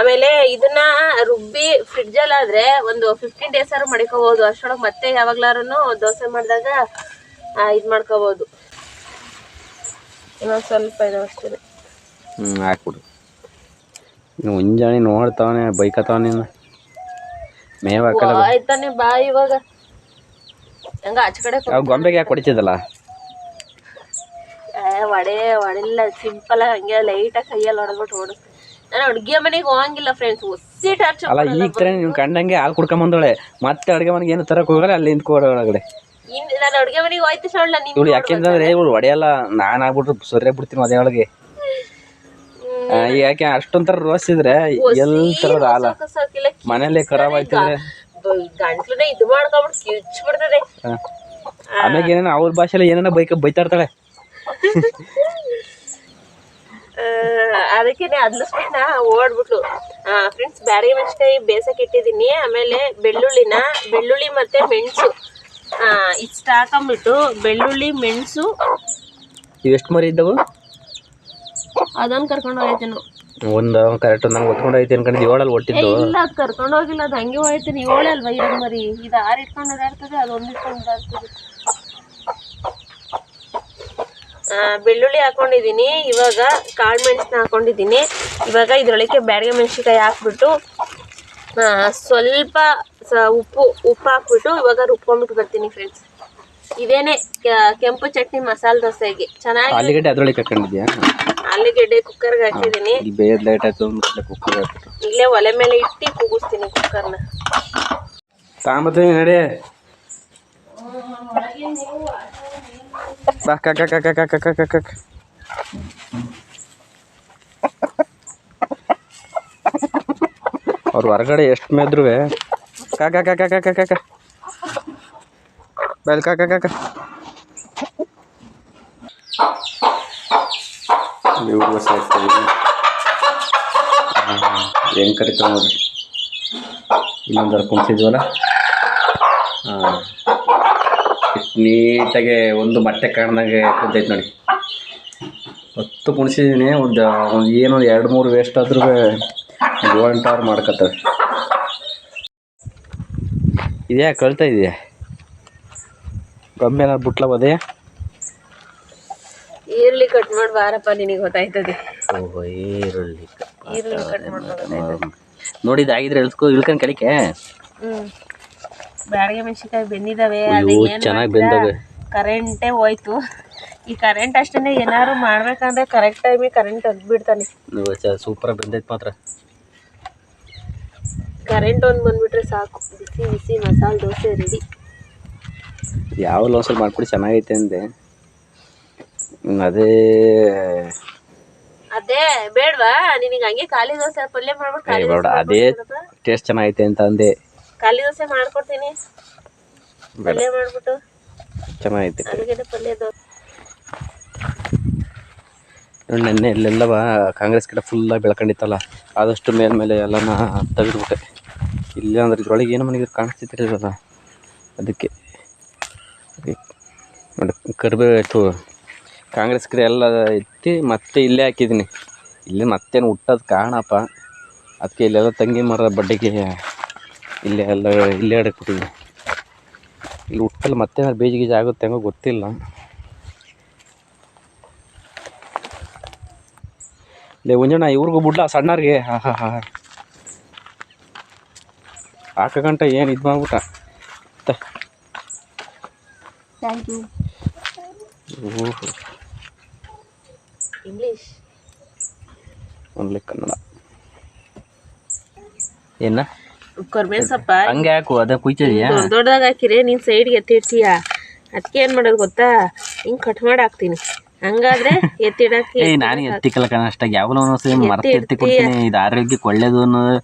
ಆಮೇಲೆ ಇದನ್ನ ರುಬ್ಬಿ ಫ್ರಿಡ್ಜಲ್ಲಾದರೆ ಒಂದು 15 days ಮಡಿಕೋಬೋದು. ಅಷ್ಟರೊಳಗೆ ಮತ್ತೆ ಯಾವಾಗ್ಲಾರು ದೋಸೆ ಮಾಡಿದಾಗ ಇದು ಮಾಡ್ಕೋಬೋದು. ಇನ್ನೊಂದು ಸ್ವಲ್ಪ ಇದು ಅಷ್ಟೇ. ಹಾಕ್ಬಿಡು. ಮುಂಜಾನೆ ನೋಡ್ತಾವನೆ ಬೈಕತಾವನೆ ಮೇವ್ ಹಾಕಲ್ಲ. ಆಯ್ತಾನೆ ಬಾ ಇವಾಗ ಹಂಗ ಆಚೆ ಕಡೆ ಗೊಂಬೆಗೆ ಯಾಕೆ ಹೊಡಿತಿದ್ದಲ್ಲ? ಹೊಡಿಲ್ಲ ಸಿಂಪಲ್ ಆಗಿ ಹಂಗೆ ಲೈಟಾಗಿ ಕೈಯಲ್ಲಿ ಹೊಡೆದ್ಬಿಟ್ಟು ಓಡಿಸ್ತೀನಿ. ನಾನು ಅಡುಗೆ ಮನೆಗೆ ಹೋಗಂಗಿಲ್ಲ ಫ್ರೆಂಡ್ಸ್. ಒಸಿ ಟಾರ್ಚರ್ ಅಲ್ಲ. ಈಗ ತರ ನೀವು ಕಂಡಂಗೆ ಹಾಲು ಕುಡ್ಕೊಂಬಂದವಳೆ ಮತ್ತೆ ಅಡುಗೆ ಮನೆಗೆ ಏನು ತರಕ್ಕೆ ಹೋಗಲ್ಲ. ಅಲ್ಲಿ ನಿಂತ್ಕೊಡ ಒಳಗಡೆ. ನಾನು ಅಡುಗೆ ಮನೆಗೆ ಹೋಯ್ತು ಸೊಳ್ಳ ಇವಳು ಯಾಕೆಂದ್ರೆ ಇವಳು ಹೊಡೆಯಲ್ಲ. ನಾನು ಆಗ್ಬಿಟ್ರು ಸೊರ್ರೆ ಬಿಡ್ತೀನಿ ಅದೇ ಒಳಗೆ. ಯಾಕೆ ಅಷ್ಟೊಂಥರ ರೋಸ್ ಇದ್ರೆ ಎಲ್ಲಿ ತರದ ಹಾಲ ಮನೇಲಿ ಖರಾಬ್ ಆಯ್ತಿದ್ರೆ ಗಂಟ್ಲನ್ನ ಇದು ಮಾಡ್ಕೊಂಡ್ಬಿಟ್ಟು ಕಿಚ್ಬಿಡ್ತದೆ. ಆಮ್ಯಾಗ ಏನೇನ ಅವ್ರ ಭಾಷೆಲ್ಲ ಏನೇನ ಬೈತಾ ಇರ್ತಾಳೆ. ಅದಕ್ಕೆ ಅದ್ಲಿಸ್ಬಿಟ್ಟು ಓಡ್ಬಿಟ್ಲು. ಫ್ರೆಂಡ್ಸ್ ಬ್ಯಾಡಗಿ ಮೆಣಸಿನ್ಕಾಯಿ ಬೇಸಕ್ಕೆ ಇಟ್ಟಿದ್ದೀನಿ. ಆಮೇಲೆ ಬೆಳ್ಳುಳ್ಳಿ ಮತ್ತೆ ಮೆಣಸು ಇಷ್ಟು ಹಾಕೊಂಬಿಟ್ಟು ಬೆಳ್ಳುಳ್ಳಿ ಮೆಣಸು. ಎಷ್ಟು ಮರಿ ಇದ್ದವು? ಅದೊಂದು ಕರ್ಕೊಂಡು ಹೋಗ್ತೀನಿ. ಒಂದು ಕರೆಕ್ಟ್ ನಂಗೆ ಒತ್ಕೊಂಡು ಹೋಯ್ತು ಅನ್ಕೊಂಡಿದ್ದು. 7 ಒಟ್ಟಿದ್ದು ಇಲ್ಲ ಅದು ಕರ್ಕೊಂಡು ಹೋಗಿಲ್ಲ. ಅದು ಹಂಗೆ ಹೋಯ್ತೀನಿ. 7 ಅಲ್ವಾ ಇರೋದು ಮರಿ. ಇದು 6 ಇಟ್ಕೊಂಡು ಓಡಾಡ್ತದೆ, ಅದೊಂದು ಇಟ್ಕೊಂಡು ಓಡಾಡ್ತದೆ. ಬೆಳ್ಳುಳ್ಳಿ ಹಾಕೊಂಡಿದ್ದೀನಿ. ಇವಾಗ ಕಾಳು ಮೆಣಸನ್ನ ಹಾಕೊಂಡಿದ್ದೀನಿ. ಇವಾಗ ಇದರೊಳಗೆ ಬ್ಯಾಡಗೆ ಮೆಣಸಿನ್ಕಾಯಿ ಹಾಕ್ಬಿಟ್ಟು ಸ್ವಲ್ಪ ಉಪ್ಪು ಹಾಕ್ಬಿಟ್ಟು ಇವಾಗ ರುಬ್ಕೊಂಡ್ಬಿಟ್ಟು ಬರ್ತೀನಿ ಫ್ರೆಂಡ್ಸ್. ಇದೇನೆ ಕೆಂಪು ಚಟ್ನಿ ಮಸಾಲೆ ದೋಸೆಗೆ ಚೆನ್ನಾಗಿ. ಆಲೂಗಡ್ಡೆ ಅದರೊಳಗೆ ಹಾಕೊಂಡಿದ್ಯಾ? ಆಲೂಗಡ್ಡೆ ಕುಕ್ಕರ್ಗೆ ಹಾಕಿದ್ದೀನಿ. ಲೇಟ್ ಆಯ್ತು ಕುಕ್ಕರ್ ಇಲ್ಲೇ ಒಲೆ ಮೇಲೆ ಇಟ್ಟು ಕೂಗಿಸ್ತೀನಿ ಕುಕ್ಕರ್ನ. ತಾಂಬತ್ತೀನಿ ನಡಿ. ಬಾ ಅವ್ರು ಹೊರಗಡೆ ಎಷ್ಟು ಮೇದ್ರು ಬೆಲ್ ಇವ್ರಿಗೂ ಸಾಕ್ತೀವಿ. ಹೆಂಗೆ ಕರಿತಾವ ನೋಡ್ರಿ. ಇನ್ನೊಂದರ ಕುಣಿಸಿದ್ವಲ್ಲ. ಇಷ್ಟು ನೀಟಾಗೆ ಒಂದು ಮೊಟ್ಟೆ ಕಾಣ್ದಂಗೆ ಕುಂತೈತೆ ನೋಡಿ. 10 ಕುಣಿಸಿದ್ದೀನಿ. ಒಂದು ಏನೋ 2-3 ವೇಸ್ಟ್ ಆದ್ರೂ ಗೋಲ್ಟಾರ್ ಮಾಡ್ಕೊತವೆ. ಇದ್ಯಾ ಕಳ್ತಾ ಇದೆಯಾ ಕಮ್ಮಿ ಬಿಟ್ಲ ಅದೇ ಈರುಳ್ಳಿ ಕಟ್ ಮಾಡಿ ಬಾರಪ್ಪ, ನಿನಗೆ ಗೊತ್ತಾಯ್ತದೆ. ಓಹೋ ಈರುಳ್ಳಿ ಕಟ್ ಮಾಡಿ ನೋಡಿದಾಗಿದ್ರೆ ಇಳ್ಕೊಂಡು ಕಡಿಕೆ. ಬ್ಯಾಡಗೆ ಮೆಣಸಿನ್ಕಾಯಿ ಬೆಂದಿದ್ದಾವೆ. ಚೆನ್ನಾಗಿ ಬೆಂದವೆ. ಕರೆಂಟೇ ಹೋಯ್ತು. ಈ ಕರೆಂಟ್ ಅಷ್ಟೇ ಏನಾದ್ರು ಮಾಡ್ಬೇಕಂದ್ರೆ ಕರೆಕ್ಟ್ ಟೈಮಿಗೆ ಕರೆಂಟ್ ತೆಗ್ದ್ಬಿಡ್ತಾನೆ. ಸೂಪರ್ ಬೆಂದೈತೆ ಮಾತ್ರ. ಕರೆಂಟ್ ಒಂದು ಬಂದ್ಬಿಟ್ರೆ ಸಾಕು, ಬಿಸಿ ಬಿಸಿ ಮಸಾಲೆ ದೋಸೆ ರೆಡಿ. ಯಾವಲ್ಲ ಒಂದ್ಸಲ ಮಾಡ್ಕೊಡಿ, ಚೆನ್ನಾಗೈತೆ ಅಂದೆ. ಅದೇ ಬೇಡವಾ ನಿನಗೆ? ಹಂಗೆ ಖಾಲಿ ದೋಸೆ ಪಲ್ಯ ಮಾಡ್ಬಿಟ್ಟು ಅದೇ ಟೇಸ್ಟ್ ಚೆನ್ನಾಗೈತೆ ಅಂತ ಅಂದೆ. ಖಾಲಿ ದೋಸೆ ಮಾಡ್ಕೊಡ್ತೀನಿ, ಪಲ್ಯ ಮಾಡ್ಬಿಟ್ಟು. ಚೆನ್ನಾಗೈತೆ ಅದಕ್ಕೆ ಪಲ್ಯ ದೋಸೆ. ನೆನ್ನೆ ಇಲ್ಲೆಲ್ಲವ ಕಾಂಗ್ರೆಸ್ ಗಿಡ ಫುಲ್ಲಾಗಿ ಬೆಳ್ಕೊಂಡಿತ್ತಲ್ಲ, ಆದಷ್ಟು ಮೇಲ್ಮೇಲೆ ಎಲ್ಲನ ತೆಗೆದ್ಬಿಟ್ಟೆ. ಇಲ್ಲ ಅಂದ್ರೆ ಇದ್ರೊಳಗೆ ಏನು ಮನೆಗೆ ಕಾಣಿಸ್ತಿರ್ಲಿಲ್ಲ, ಅದಕ್ಕೆ ನೋಡಿ ಕರಿಬೇವು ಕಾಂಗ್ರೆಸ್ ಗಿಡ ಎಲ್ಲ ಎತ್ತಿ ಮತ್ತೆ ಇಲ್ಲೇ ಹಾಕಿದ್ದೀನಿ. ಇಲ್ಲಿ ಮತ್ತೇನು ಹುಟ್ಟೋದು ಕಾರಣಪ್ಪ, ಅದಕ್ಕೆ ಇಲ್ಲೆಲ್ಲ ತಂಗಿ ಮರ ಬಡ್ಡಿಗೆ ಇಲ್ಲೇ ಇಡಕ್ಬಿಟ್ಟಿದ್ದೀನಿ. ಇಲ್ಲಿ ಹುಟ್ಟಲ್ಲಿ ಮತ್ತೇನಾದ್ರು ಬೀಜ ಗೀಜ ಆಗುತ್ತೆ ಹೆಂಗೋ ಗೊತ್ತಿಲ್ಲ. ಲೇ ಉಂಜಣ್ಣ ಇವ್ರಿಗೂ ಬಿಡ್ಲ ಸಣ್ಣವ್ರಿಗೆ ಹಾಕಗಂಟ ಏನು ಇದು ಮಾಡ್ಬಿಟ್ಟ. Thank you. English only Kannada. ಏನ ಕರ್ಬೇವಿನ ಸೊಪ್ಪ ಹಂಗೆ ಹಾಕು, ಅದ ಕುಯ್ತಿದ್ಯಾ? ದೊಡ್ಡದಾಗ ಹಾಕಿರಿ ನೀನು ಸೈಡ್ಗೆ ಎತ್ತಿಡ್ತೀಯ. ಅದಕ್ಕೆ ಏನು ಮಾಡೋದು ಗೊತ್ತಾ, ಹಿಂಗೆ ಕಟ್ ಮಾಡಿ ಹಾಕ್ತೀನಿ. ಹಂಗಾದ್ರೆ ಎತ್ತಿಡಕ್ಕೆ ನಾನು ಎತ್ತಿಕಲ್ಲ ಕಣ, ಅಷ್ಟಾಗಿ ಯಾವಲೋ ಮರ್ತಿ ಎತ್ತಿ ಕೊಡ್ತೀನಿ. ಇದು ಆರೋಗ್ಯಕ್ಕೆ ಒಳ್ಳೇದು ಅನ್ನೋದು.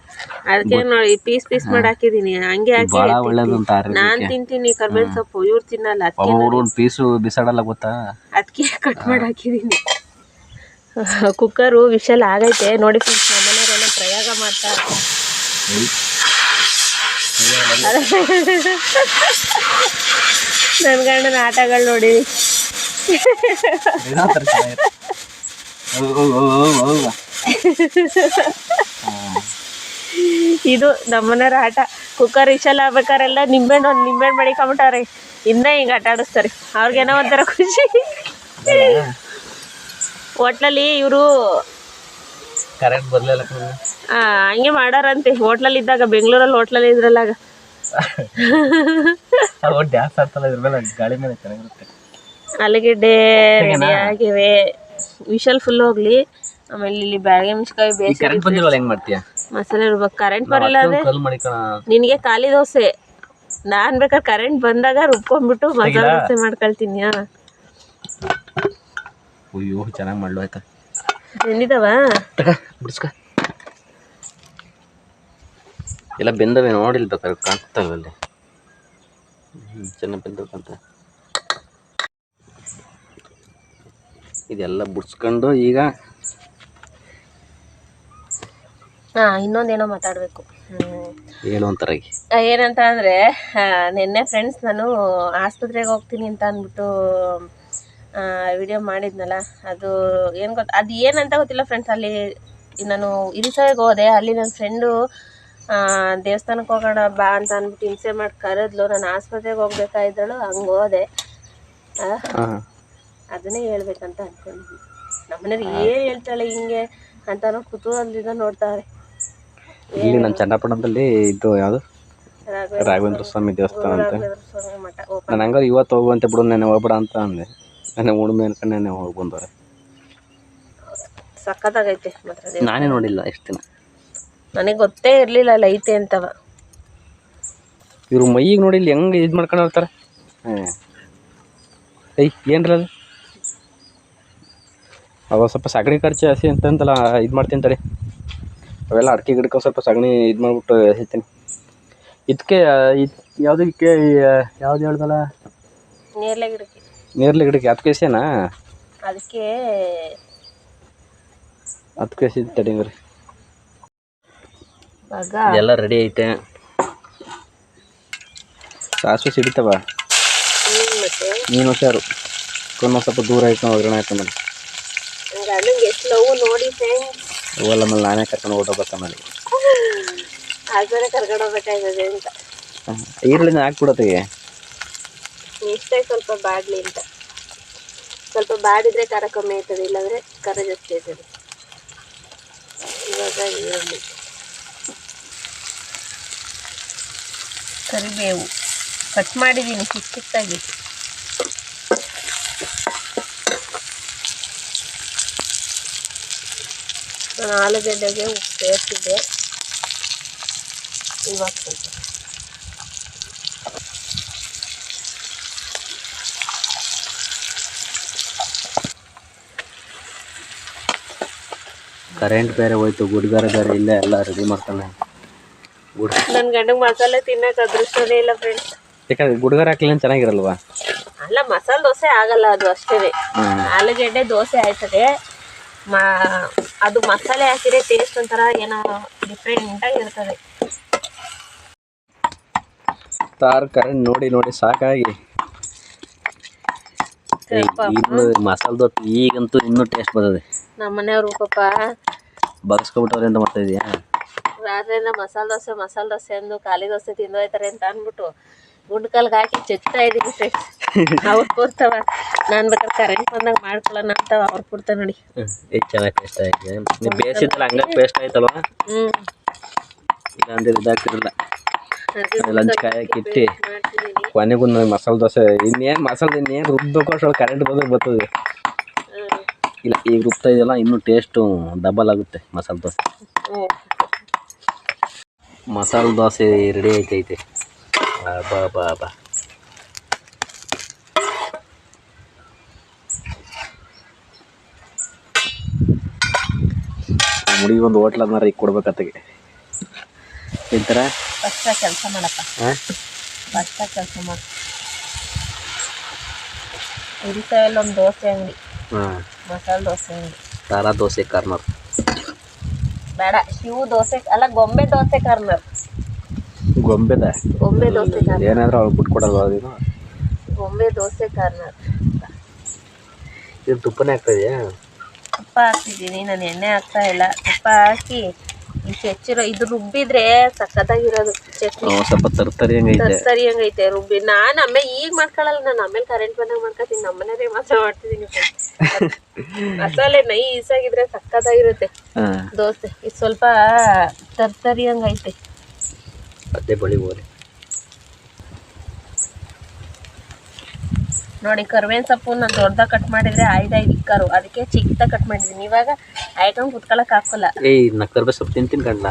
ಅದಕ್ಕೆ ನೋಡಿ ಪೀಸ್ ಮಾಡಿ ಹಾಕಿದೀನಿ. ಹಂಗೆ ಹಾಕಿ ಭಾಳ ಒಳ್ಳೇದು ಅಂತ ಆರೋಗ್ಯಕ್ಕೆ. ನಾನು ತಿಂತೀನಿ ಕರ್ಬೇವಿನ ಸೊಪ್ಪು, ಇವ್ರು ತಿನ್ನಲ್ಲ. ಅವ್ರು ಒಂದು ಪೀಸು ಬಿಸಾಡಲ್ಲ ಗೊತ್ತಾ, ಅದಕ್ಕೆ ಕಟ್ ಮಾಡಿ ಹಾಕಿದೀನಿ. ಕುಕ್ಕರು ವಿಷಲ್ ಆಗೈತೆ ನೋಡಿ ಫ್ರೆಂಡ್ಸ್. ನಮ್ಮನೆಯವರೆಲ್ಲ ಪ್ರಯೋಗ ಮಾಡ್ತಾರೆ. ನನ್ನ ಗಂಡನ ಆಟಗಳು ನೋಡಿ. ಇದು ನಮ್ಮನೆಯವ್ರ ಆಟ. ಕುಕ್ಕರ್ ವಿಷಲ್ ಆಗ್ಬೇಕಾರೆಲ್ಲ ನಿಂಬೆಹಣ್ಣು ಮಡಿಕೊಂಬಿಟ್ಟಾರೆ. ಇನ್ನೂ ಹಿಂಗೆ ಆಟ ಆಡಿಸ್ತಾರೆ. ಅವ್ರಿಗೇನೋ ಒಂಥರ ಖುಷಿ. ಹೋಟ್ಲಲ್ಲಿ ಇವರು ಕರೆಂಟ್ ಬರಲಿಲ್ಲ ಹಂಗೆ ಮಾಡಾರಂತೆ. ಹೋಟ್ಲಲ್ಲಿ ಇದ್ದಾಗ, ಬೆಂಗಳೂರಲ್ಲಿ ಹೋಟ್ಲಲ್ಲಿ ಇದ್ರಲ್ಲಾಗ ಡ್ಯಾನ್ಸ್ ಆಡ್ತಲ್ಲ ಇದ್ರ ಮೇಲೆ, ಗಾಳಿ ಮೇಲೆ ಚೆನ್ನಾಗಿರುತ್ತೆ. ಆಲೂಗೆಡ್ಡೆ ರೆಡಿ ಆಗಿವೆ. ವಿಷಲ್ ಫುಲ್ ಹೋಗ್ಲಿ. ಆಮೇಲೆ ಇಲ್ಲಿ ಬ್ಯಾಡಗೆ ಮೆಣಸಿನ್ಕಾಯಿ ಬೇಯಿಸಿ ಕರೆಂಟ್ ಬಂದಿರಲ್ಲ ಹೆಂಗ್ ಮಾಡ್ತೀಯ? ಮಸಾಲೆ ಇರ್ಬೇಕು. ಕರೆಂಟ್ ಬರಲ್ಲ ಅಂದ್ರೆ ನಿನಗೆ ಖಾಲಿ ದೋಸೆ. ನಾನು ಬೇಕಾದ್ರೆ ಕರೆಂಟ್ ಬಂದಾಗ ರುಬ್ಕೊಂಡ್ಬಿಟ್ಟು ಮಸಾಲೆ ದೋಸೆ ಮಾಡ್ಕೊಳ್ತೀನಿ. ಅಯ್ಯೋ ಚೆನ್ನಾಗಿ ಮಾಡ್ಲು ಆಯ್ತಾ? ಬೆಂದಿದಾವ ಬಿಡಿಸ್ಕ. ಎಲ್ಲ ಬೆಂದವೆ ನೋಡಿಲ್ ಬೇಕಾದ್ರೆ ಕಾಣ್ತಾವೆ ಅಲ್ಲಿ. ಚೆನ್ನಾಗಿ ಬೆಂದಬೇಕಂತ ಇದೆಲ್ಲ ಬಿಡ್ಸ್ಕೊಂಡು ಈಗ ಇನ್ನೊಂದೇನೋ ಮಾತಾಡಬೇಕು. ಏನು ಅಂತಾರಾಗಿ ಏನಂತ ಅಂದರೆ, ನಿನ್ನೆ ಫ್ರೆಂಡ್ಸ್ ನಾನು ಆಸ್ಪತ್ರೆಗೆ ಹೋಗ್ತೀನಿ ಅಂತ ಅಂದ್ಬಿಟ್ಟು ವಿಡಿಯೋ ಮಾಡಿದ್ನಲ್ಲ, ಅದು ಏನು ಅದು ಏನಂತ ಗೊತ್ತಿಲ್ಲ ಫ್ರೆಂಡ್ಸ್. ಅಲ್ಲಿ ನಾನು ಇರಿಸೋಗೆ ಹೋದೆ. ಅಲ್ಲಿ ನನ್ನ ಫ್ರೆಂಡು ದೇವಸ್ಥಾನಕ್ಕೆ ಹೋಗೋಣ ಬಾ ಅಂತ ಅಂದ್ಬಿಟ್ಟು ಹಿಂಸೆ ಮಾಡಿ ಕರೆದ್ಲು. ನಾನು ಆಸ್ಪತ್ರೆಗೆ ಹೋಗ್ಬೇಕಾಗಿದ್ದಳು, ಹಂಗೆ ಹೋದೆ. ಅದನ್ನೇ ಹೇಳ್ಬೇಕಂತ ಅಂದ್ಕೊಂಡಿದ್ದೀನಿ. ನಮ್ಮನೇಲಿ ಏನು ಹೇಳ್ತಾಳೆ ಹಿಂಗೆ ಅಂತ ಕುತೂಹಲದಿಂದ ನೋಡ್ತಾರೆ. ಇಲ್ಲಿ ನಮ್ಮ ಚನ್ನಪಟ್ಟಣದಲ್ಲಿ ಇದು ಯಾವುದು ರಾಘವೇಂದ್ರ ಸ್ವಾಮಿ ದೇವಸ್ಥಾನ ಅಂತ. ನಾನು ಹಂಗಾರೆ ಇವತ್ತು ಹೋಗುವಂತೆ ಬಿಡು, ನೆನೆ ಹೋಗ್ಬೇಡ ಅಂತ ಅಂದೆ. ನೆನೆ ಉಣ್ಮೆ ಅನ್ಕೊಂಡು ನೆನೆ ಹೋಗಿ ಬಂದವ್ರೆ. ಸಖತ್ತಾಗೈತೆ ಮಾತ್ರ. ನಾನೇ ನೋಡಿಲ್ಲ ಎಷ್ಟು ದಿನ, ನನಗೆ ಗೊತ್ತೇ ಇರಲಿಲ್ಲ ಅಲ್ಲಿ ಐತೆ ಅಂತವ. ಇವ್ರು ಮೈಗೆ ನೋಡಿ ಇಲ್ಲಿ ಹೆಂಗೆ ಇದು ಮಾಡ್ಕೊಂಡು ಹೋಗ್ತಾರೆ. ಏನ್ರಲ್ಲ ಅವ ಸ್ವಲ್ಪ ಸಗಣಿ ಖರ್ಚು ಹಸಿ ಅಂತಂತಲ್ಲ ಇದು ಮಾಡ್ತೀನಿ. ಅವೆಲ್ಲ ಅಡಿಕೆ ಗಿಡಕ್ಕೆ ಸ್ವಲ್ಪ ಸಗಣಿ ಇದು ಮಾಡಿಬಿಟ್ಟು ಎಸಿತೀನಿ. ಇದಕ್ಕೆ ಯಾವುದಕ್ಕೆ ಯಾವ್ದು ಹೇಳ್ದಲ್ಲ, ನೇರ್ಲೆ ಗಿಡಕ್ಕೆ ಅದಕ್ಕೆ ಎಸೆನಾ? ಅದಕ್ಕೆ ಎಸಿದ್ ತಡೀರಿ. ಎಲ್ಲ ರೆಡಿ ಐತೆ. ಸಾಸಿವೆ ಸಿಡಿತವ, ನೀನು ಹುಷಾರು. ಕೊನ್ನ ಸ್ವಲ್ಪ ದೂರ ಆಯ್ತು ಒಗ್ಗರಣೆ ಹಾಕೊಂಡ್ಮೇಲೆ. ಹೋಗಲ್ಲ ಮೇಲೆ ನಾನೇ ಕರ್ಕೊಂಡು ಹೊರಟೋಗ್ಬೇಕು. ಆಮೇಲೆ ಕರ್ಕೊಂಡು ಹೋಗ್ಬೇಕಾಯ್ತದೆ ಅಂತ ಈರುಳ್ಳಿನ ಹಾಕ್ಬಿಡತ್ತೆಗೆ. ಇಷ್ಟೇ ಸ್ವಲ್ಪ ಬಾಡಲಿ ಅಂತ. ಸ್ವಲ್ಪ ಬಾಡಿದ್ರೆ ಖಾರ ಕಮ್ಮಿ ಆಯ್ತದೆ, ಇಲ್ಲಾಂದರೆ ಖಾರ ಜಾಸ್ತಿ ಆಯ್ತದೆ. ಇವಾಗ ಈರುಳ್ಳಿ, ಕರಿಬೇವು ಕಟ್ ಮಾಡಿದ್ದೀನಿ ಚಿಕ್ಕ ಚಿಕ್ಕದಾಗಿ. ನಾನು ಆಲೂಗಡ್ಡೆಗೆ ಉಪ್ಪು ಸೇರಿಸಿದ್ದೆ. ಇವಾಗ ಸ್ವಲ್ಪ ಕರೆಂಟ್ ಬೇರೆ ಹೋಯ್ತು, ಗುಡ್ಗಾರ ಬೇರೆ ಇಲ್ಲೇ ಎಲ್ಲ ರೆಡಿ ಮಾಡ್ತಾನೆ. ನನ್ನ ಗಂಡಗೆ ಮಸಾಲೆ ತಿನ್ನೋಕೆ ಅದೃಷ್ಟನೇ ಇಲ್ಲ ಫ್ರೆಂಡ್ಸ್. ಯಾಕಂದ್ರೆ ಗುಡ್ಗಾರ ಹಾಕ್ಲಿಲ್ಲ ಚೆನ್ನಾಗಿರಲ್ವಾ? ಅಲ್ಲ, ಮಸಾಲೆ ದೋಸೆ ಆಗಲ್ಲ ಅದು ಅಷ್ಟೇ. ಆಲೂಗಡ್ಡೆ ದೋಸೆ ಆಯ್ತದೆ, ಅದು ಮಸಾಲೆ ಹಾಕಿದ್ರೆ ಟೇಸ್ಟ್ ಒಂಥರ ಏನೋ ಡಿಫ್ರೆಂಟಾಗಿ ಇರ್ತದೆ. ತಾರ್ ಕರೆಂಟ್ ನೋಡಿ ನೋಡಿ ಸಾಕಾಗಿ ಇನ್ನು ಮಸಾಲೆ ದೋಸೆ ಈಗಂತೂ ಇನ್ನೂ ಟೇಸ್ಟ್ ಬರ್ತದೆ. ನಮ್ಮ ಮನೆಯವರು ಪಾಪ ಬಗ್ಸ್ಕೊಬಿಟ್ಟವ್ರೆ ಅಂತ ಮಾಡ್ತಾ ಇದೀಯಾ? ರಾತ್ರಿಯಿಂದ ಮಸಾಲೆ ದೋಸೆ ಅಂದು ಖಾಲಿ ದೋಸೆ ತಿಂದು ಹೋಯ್ತಾರೆ ಅಂತ ಅಂದ್ಬಿಟ್ಟು ಗುಂಡ್ಕಲ್ಗೆ ಹಾಕಿ ಚೆಚ್ತಾ ಇದ್ದೀನಿ ಫ್ರೆಂಡ್ಸ್. ಅವ್ರು ಕೊಡ್ತಾವ, ನಾನು ಬೇಕಾದ್ರೆ ಕರೆಂಟ್ ಬಂದಾಗ ಮಾಡ್ಕೊಳ್ಳೋಣ ಅಂತ ಅವ್ರು ಕೊಡ್ತಾ ನೋಡಿ. ಈಗ ಚೆನ್ನಾಗಿ ಟೇಸ್ಟ್ ಆಗಿದೆ. ನೀವು ಬೇಯಿಸಿದ್ದಲ್ಲ ಹಂಗೆ ಪೇಸ್ಟ್ ಆಯ್ತಲ್ವ? ಇಲ್ಲ ಅಂದ್ರೆ ಇದಾಗ್ತಿರಲ್ಲ. ಲಂಚ್ ಕಾಯಕ್ಕಿಟ್ಟು ಕೊನೆಗೂ ಮಸಾಲೆ ದೋಸೆ ಇನ್ನೇನು ರುಬ್ಬೇಕು ಅಷ್ಟು ಕರೆಂಟ್ ಬರ್ತದೆ. ಇಲ್ಲ ಈಗ ರುಬ್ತಾ ಇದೆಯಲ್ಲ ಇನ್ನೂ ಟೇಸ್ಟು ಡಬಲ್ ಆಗುತ್ತೆ ಮಸಾಲೆ ದೋಸೆ. ಮಸಾಲೆ ದೋಸೆ ರೆಡಿ ಐತೈತೆ. ಬಾ ಮುಡಿಗೆ ಒಂದು ಹೋಟ್ಲ್ ಅನ್ನಾರ ಈಗ ಕೊಡ್ಬೇಕತ್ತಗೆ ತಿಂತಾರ. ಫಸ್ಟ್ ಕೆಲಸ ಮಾಡಪ್ಪ, ಫಸ್ಟ್ ಕೆಲಸ ಮಾಡಿ. ಉರಿತಾಯಲ್ಲಿ ಒಂದು ದೋಸೆ ಅಂಗಡಿ, ಮಸಾಲೆ ದೋಸೆ ಅಂಗಡಿ, ಖಾರ ದೋಸೆ ಕಾರ್ನರ್ ಬೇಡ, ಶಿವು ದೋಸೆ ಅಲ್ಲ, ಗೊಂಬೆ ದೋಸೆ ಕಾರ್ನರ್. ಗೊಂಬೆ ದೋಸೆ ಕಾರ್ನರ್ ಏನಾದರೂ ಅವ್ಳು ಬಿಟ್ಕೊಡಲ್ವ? ಅದೇನು ಗೊಂಬೆ ದೋಸೆ ಕಾರ್ನರ್. ಇದು ತುಪ್ಪನೇ ಆಗ್ತಾ ಇದೆಯಾ? ತುಪ್ಪ ಹಾಕ್ತಿದ್ದೀನಿ ನಾನು, ಎಣ್ಣೆ ಹಾಕ್ತಾ ಇಲ್ಲ. ತುಪ್ಪ ಹಾಕಿ ಈ ಹೆಚ್ಚಿರೋ ಇದು ರುಬ್ಬಿದ್ರೆ ಸಖತ್ತಾಗಿರೋದು ಚಟ್ನಿ. ಸ್ವಲ್ಪ ತರ್ತರಿ ಹಂಗೈತೆ ರುಬ್ಬಿ. ನಾನು ಆಮೇಲೆ ಈಗ ಮಾಡ್ಕೊಳ್ಳಲ್ಲ, ನಾನು ಆಮೇಲೆ ಕರೆಂಟ್ ಬಂದಾಗ ಮಾಡ್ಕೊತೀನಿ. ನಮ್ಮ ಮನೆಯವ್ರೆ ಮಾತ್ರ ಮಾಡ್ತಿದ್ದೀನಿ. ಮಸಾಲೆ ನೈಸಾಗಿದ್ರೆ ಸಖತ್ತಾಗಿರುತ್ತೆ ದೋಸೆ. ಇದು ಸ್ವಲ್ಪ ತರ್ತರಿ ಹಂಗೈತೆ. ಅದೇ ಬಳಿ ಹೋರಿ ನೋಡಿ, ಕರ್ಬೇವಿನ ಸೊಪ್ಪು ನಾನು ದೊಡ್ಡದಾಗ ಕಟ್ ಮಾಡಿದ್ರೆ 5 ಇಕ್ಕಾರು, ಅದಕ್ಕೆ ಚಿಕ್ಕದಾಗ ಕಟ್ ಮಾಡಿದ್ದೀನಿ. ಇವಾಗ ಆಯ್ಕೊಂಡು ಕುತ್ಕೊಳಕ್ ಹಾಕಲ್ಲ. ನಾ ಕರ್ಬೇವು ಸೊಪ್ಪು ತಿಂತೀನಿ ಕಣ್ಣ,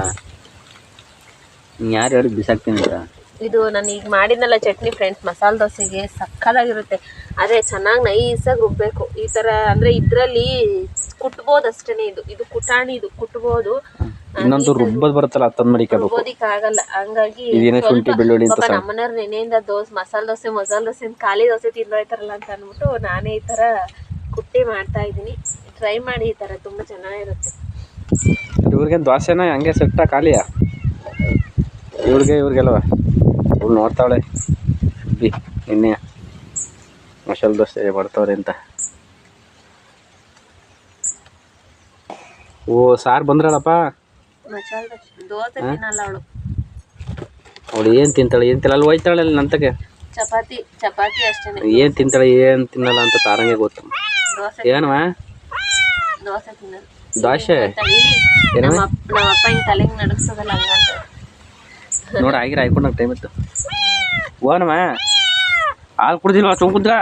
ಯಾರು ಹೇಳಿದ್ ಬಿಸಾಕ್ತೀನಿ ಅಂತ. ಇದು ನಾನು ಈಗ ಮಾಡಿದ್ನಲ್ಲ ಚಟ್ನಿ ಫ್ರೆಂಡ್ಸ್, ಮಸಾಲೆ ದೋಸೆಗೆ ಸಕ್ಕದಾಗಿರುತ್ತೆ. ಆದರೆ ಚೆನ್ನಾಗಿ ನೈಸಾಗಿ ರುಬ್ಬೇಕು. ಈ ಥರ ಅಂದರೆ ಇದರಲ್ಲಿ ಕುಟ್ಬೋದು ಅಷ್ಟೇ. ಇದು ಕುಟಾಣಿ, ಇದು ಕುಟ್ಬೋದು. ಇನ್ನೊಂದು ರುಬ್ಬದ್ ಬರುತ್ತಲ್ಲ ಅದನ್ನ ರುಬ್ಬೋದಿಕ್ಕೆ ಆಗಲ್ಲ. ಹಂಗಾಗಿ ನಮ್ಮನೆಯವ್ರು ನೆನೆಯಿಂದ ಮಸಾಲೆ ದೋಸೆ ಖಾಲಿ ದೋಸೆ ತಿಂದೋಯ್ತಾರಲ್ಲ ಅಂತ ಅಂದ್ಬಿಟ್ಟು ನಾನೇ ಈ ಥರ ಕುಟ್ಟಿ ಮಾಡ್ತಾ ಇದ್ದೀನಿ. ಟ್ರೈ ಮಾಡಿ, ಈ ಥರ ತುಂಬ ಚೆನ್ನಾಗಿರುತ್ತೆ. ಇವ್ರಿಗೆ ದೋಸೆನ ಹಂಗೆ ಸೆಟ್ಟ ಖಾಲಿಯಾ? ಇವ್ರಿಗೆಲ್ವ ಇವ್ರು ನೋಡ್ತಾವಳೆ ಸುದ್ದಿ ನಿನ್ನೆ ಮಸಾಲೆ ದೋಸೆ ಮಾಡ್ತಾವ್ರೆ ಅಂತ. ಓ ಸಾರು ಬಂದ್ರಲ್ಲಪ್ಪ. ಮಸಾಲೆ ದೋಸೆ ತಿನ್ನಲ್ಲ ಅವಳು ಏನು ತಿಂತಾಳೆ ಅಲ್ಲಿ ಹೋಯ್ತಾಳೆ ಅಲ್ಲಿ ನಂತಗೆ ಚಪಾತಿ ಅಷ್ಟೇ. ಏನು ತಿಂತಾಳೆ ಏನು ತಿನ್ನಲ್ಲ ಅಂತ ತಾರಂಗೆ ಗೊತ್ತು. ಏನವ ದೋಸೆ ತಿನ್ನಲ್ಲ. ದೋಸೆ ನಮ್ಮ ಅಪ್ಪ ಹಿಂಗೆ ತಲೆಗೆ ನಡಗ್ಸೋದಲ್ಲ ಹಂಗಂತ ನೋಡಿ. ಆಗಿರ ಹಾಕೊಂಡಾಗ ಟೈಮ್ ಇತ್ತು. ಓನವ ಹಾಲು ಕುಡ್ದಿಲ್ವ? ಸುಮ್ ಕುಂತ್ರ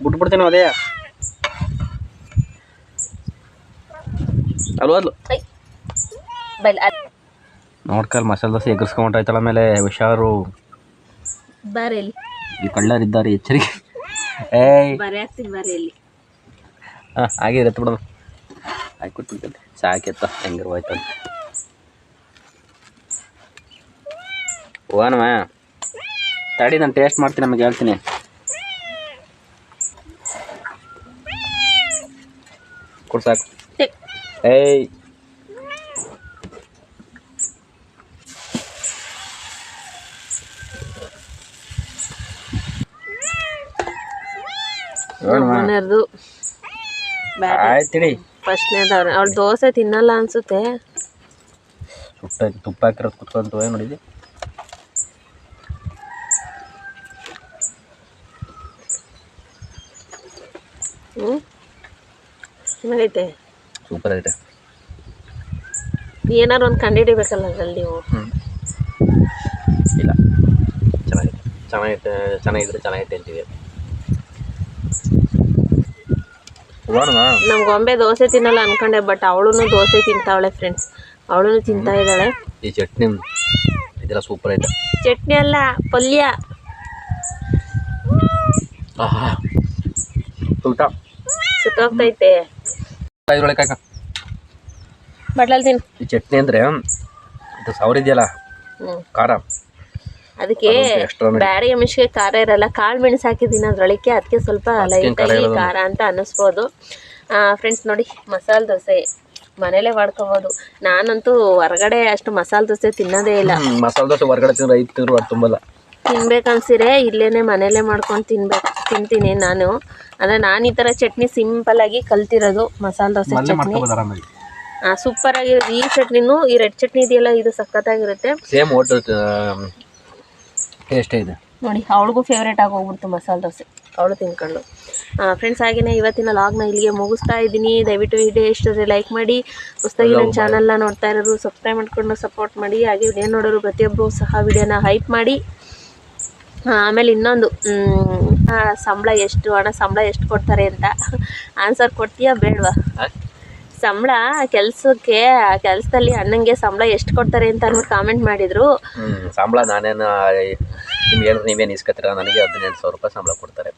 ಬಿಟ್ಬಿಡ್ತೇನೆ ಅದೇ ಅಲ್ವದ್ಲು ನೋಡ್ಕಲ್ ಮಸಾಲೆ ದೋಸೆ ಎಗರ್ಸ್ಕೊಂಡ್ಬಿಟ್ಟಾಯ್ತಳ. ಆಮೇಲೆ ಹುಷಾರು, ಬಾರೆಯಲ್ಲಿ ಈ ಕಳ್ಳರಿದ್ದಾರೆ, ಎಚ್ಚರಿಕೆ. ಬಾರೆ ಹಾಕ್ತೀನಿ ಬಾರೆಯಲ್ಲಿ. ಹಾಂ ಹಾಗೆ ಎತ್ತು ಬಿಡೋದು, ಹಾಕ್ಬಿಟ್ಟು ಸಾಕೆತ್ತ ಹೆಂಗಾರು ಹೋಯ್ತದ. ಹೋಗನವ ತಡಿ, ನಾನು ಟೇಸ್ಟ್ ಮಾಡ್ತೀನಿ, ನಮಗೆ ಹೇಳ್ತೀನಿ. ಕೊಡು ಸಾಕು. ಏಯ್ ಮನೆಯವ್ರದ್ದು ಆಯ್ತಿಡಿ. ಫಸ್ಟ್ನೇದವ್ರು ಅವ್ಳು ದೋಸೆ ತಿನ್ನಲ್ಲ ಅನ್ಸುತ್ತೆ. ತುಪ್ಪ ಹಾಕಿರೋದು ಕುತ್ಕೊಂತ ನೋಡಿದ್ದೆ. ಚೆನ್ನಾಗೈತೆ. ಸೂಪರ್ ಐತೆ. ಏನಾರು ಒಂದು ಕಂಡುಹಿಡಿಬೇಕಲ್ಲ ಅದ್ರಲ್ಲಿ ನೀವು. ಇಲ್ಲ ಚೆನ್ನಾಗಿದ್ರೆ ಚೆನ್ನಾಗೈತೆ ಅಂತೀವಿ. ನಮ್ಮ ಗೊಂಬೆ ದೋಸೆ ತಿನ್ನಲ್ಲ ಅನ್ಕೊಂಡೆ, ಬಟ್ ಅವಳು ದೋಸೆ ತಿಂತಾವಳೆ ಫ್ರೆಂಡ್ಸ್. ಅವಳು ತಿಂತಾ ಇದ್ದಾಳೆ. ಈ ಚಟ್ನಿ ಇದೆಲ್ಲ ಸೂಪರ್ ಐತೆ. ಚಟ್ನಿ ಅಲ್ಲ, ಪಲ್ಯ. ಸುತ್ತೋಗ್ತೈತೆ. ಬಟ್ಲಲ್ಲಿ ತಿನ್ನು. ಈ ಚಟ್ನಿ ಅಂದರೆ ಇದು ಸಾವಿರ ಇದೆಯಲ್ಲ ಖಾರ, ಅದಕ್ಕೆ ಬ್ಯಾರೆ ಮಿಷ್ಗೆ ಖಾರ ಇರಲ್ಲ. ಕಾಳು ಮೆಣಸು ಹಾಕಿದ್ದೀನಿ ಅದ್ರೊಳಕ್ಕೆ, ಅದಕ್ಕೆ ಸ್ವಲ್ಪ ಲೈಟಾಗಿ ಖಾರ ಅಂತ ಅನ್ನಿಸ್ಬೋದು. ಫ್ರೆಂಡ್ಸ್ ನೋಡಿ, ಮಸಾಲೆ ದೋಸೆ ಮನೇಲೇ ಮಾಡ್ಕೋಬೋದು. ನಾನಂತೂ ಹೊರಗಡೆ ಅಷ್ಟು ಮಸಾಲೆ ದೋಸೆ ತಿನ್ನೋದೇ ಇಲ್ಲ. ಮಸಾಲೆ ದೋಸೆ ಹೊರಗಡೆ ತಿಂದ್ರೆ ರೈತರು ಅದು ತುಂಬಲ್ಲ. ತಿನ್ಬೇಕನ್ಸಿರೆ ಇಲ್ಲೇ ಮನೇಲೇ ಮಾಡ್ಕೊಂಡು ತಿಂತೀನಿ ನಾನು. ಅಂದರೆ ನಾನು ಈ ಥರ ಚಟ್ನಿ ಸಿಂಪಲ್ಲಾಗಿ ಕಲ್ತಿರೋದು, ಮಸಾಲೆ ದೋಸೆ ಚಟ್ನಿ. ಸೂಪರ್ ಆಗಿರುತ್ತೆ ಈ ಚಟ್ನಿನೂ. ಈ ರೆಡ್ ಚಟ್ನಿ ಇದೆಯಲ್ಲ, ಇದು ಸಖತ್ತಾಗಿರುತ್ತೆ. ಸೇಮ್ ಹೋಟೆಲ್ ಟೇಸ್ಟ್ ಇದೆ ನೋಡಿ. ಅವಳಿಗೂ ಫೇವ್ರೇಟ್ ಆಗಿ ಹೋಗ್ಬಿಡ್ತು ಮಸಾಲೆ ದೋಸೆ, ಅವಳು ತಿನ್ಕೊಂಡು. ಫ್ರೆಂಡ್ಸ್, ಹಾಗೆಯೇ ಇವತ್ತಿನ ಲಾಗ್ನ ಇಲ್ಲಿಗೆ ಮುಗಿಸ್ತಾ ಇದ್ದೀನಿ. ದಯವಿಟ್ಟು ವಿಡಿಯೋ ಇಷ್ಟಾದರೆ ಲೈಕ್ ಮಾಡಿ. ಹೊಸದಾಗಿ ನನ್ನ ಚಾನಲ್ನ ನೋಡ್ತಾ ಇರೋರು ಸಬ್ಸ್ಕ್ರೈಬ್ ಮಾಡ್ಕೊಂಡು ಸಪೋರ್ಟ್ ಮಾಡಿ. ಹಾಗೆ ವಿಡಿಯೋ ನೋಡೋರು ಪ್ರತಿಯೊಬ್ಬರು ಸಹ ವಿಡಿಯೋನ ಹೈಪ್ ಮಾಡಿ. ಆಮೇಲೆ ಇನ್ನೊಂದು, ಸಂಬಳ ಎಷ್ಟು ಕೊಡ್ತಾರೆ ಅಂತ ಆನ್ಸರ್ ಕೊಡ್ತೀಯಾ ಬೇಡವಾ? ಸಂಬಳ ಕೆಲಸದಲ್ಲಿ ಅಣ್ಣಂಗೆ ಸಂಬಳ ಎಷ್ಟು ಕೊಡ್ತಾರೆ ಅಂತ ಅಂದ್ಬಿಟ್ಟು ಕಾಮೆಂಟ್ ಮಾಡಿದ್ರು. ಸಂಬಳ ನಾನೇನು ನೀವೇನು ಇಸ್ಕೊತೀರ? ನನಗೆ 18,000 ರೂಪಾಯಿ ಸಂಬಳ ಕೊಡ್ತಾರೆ.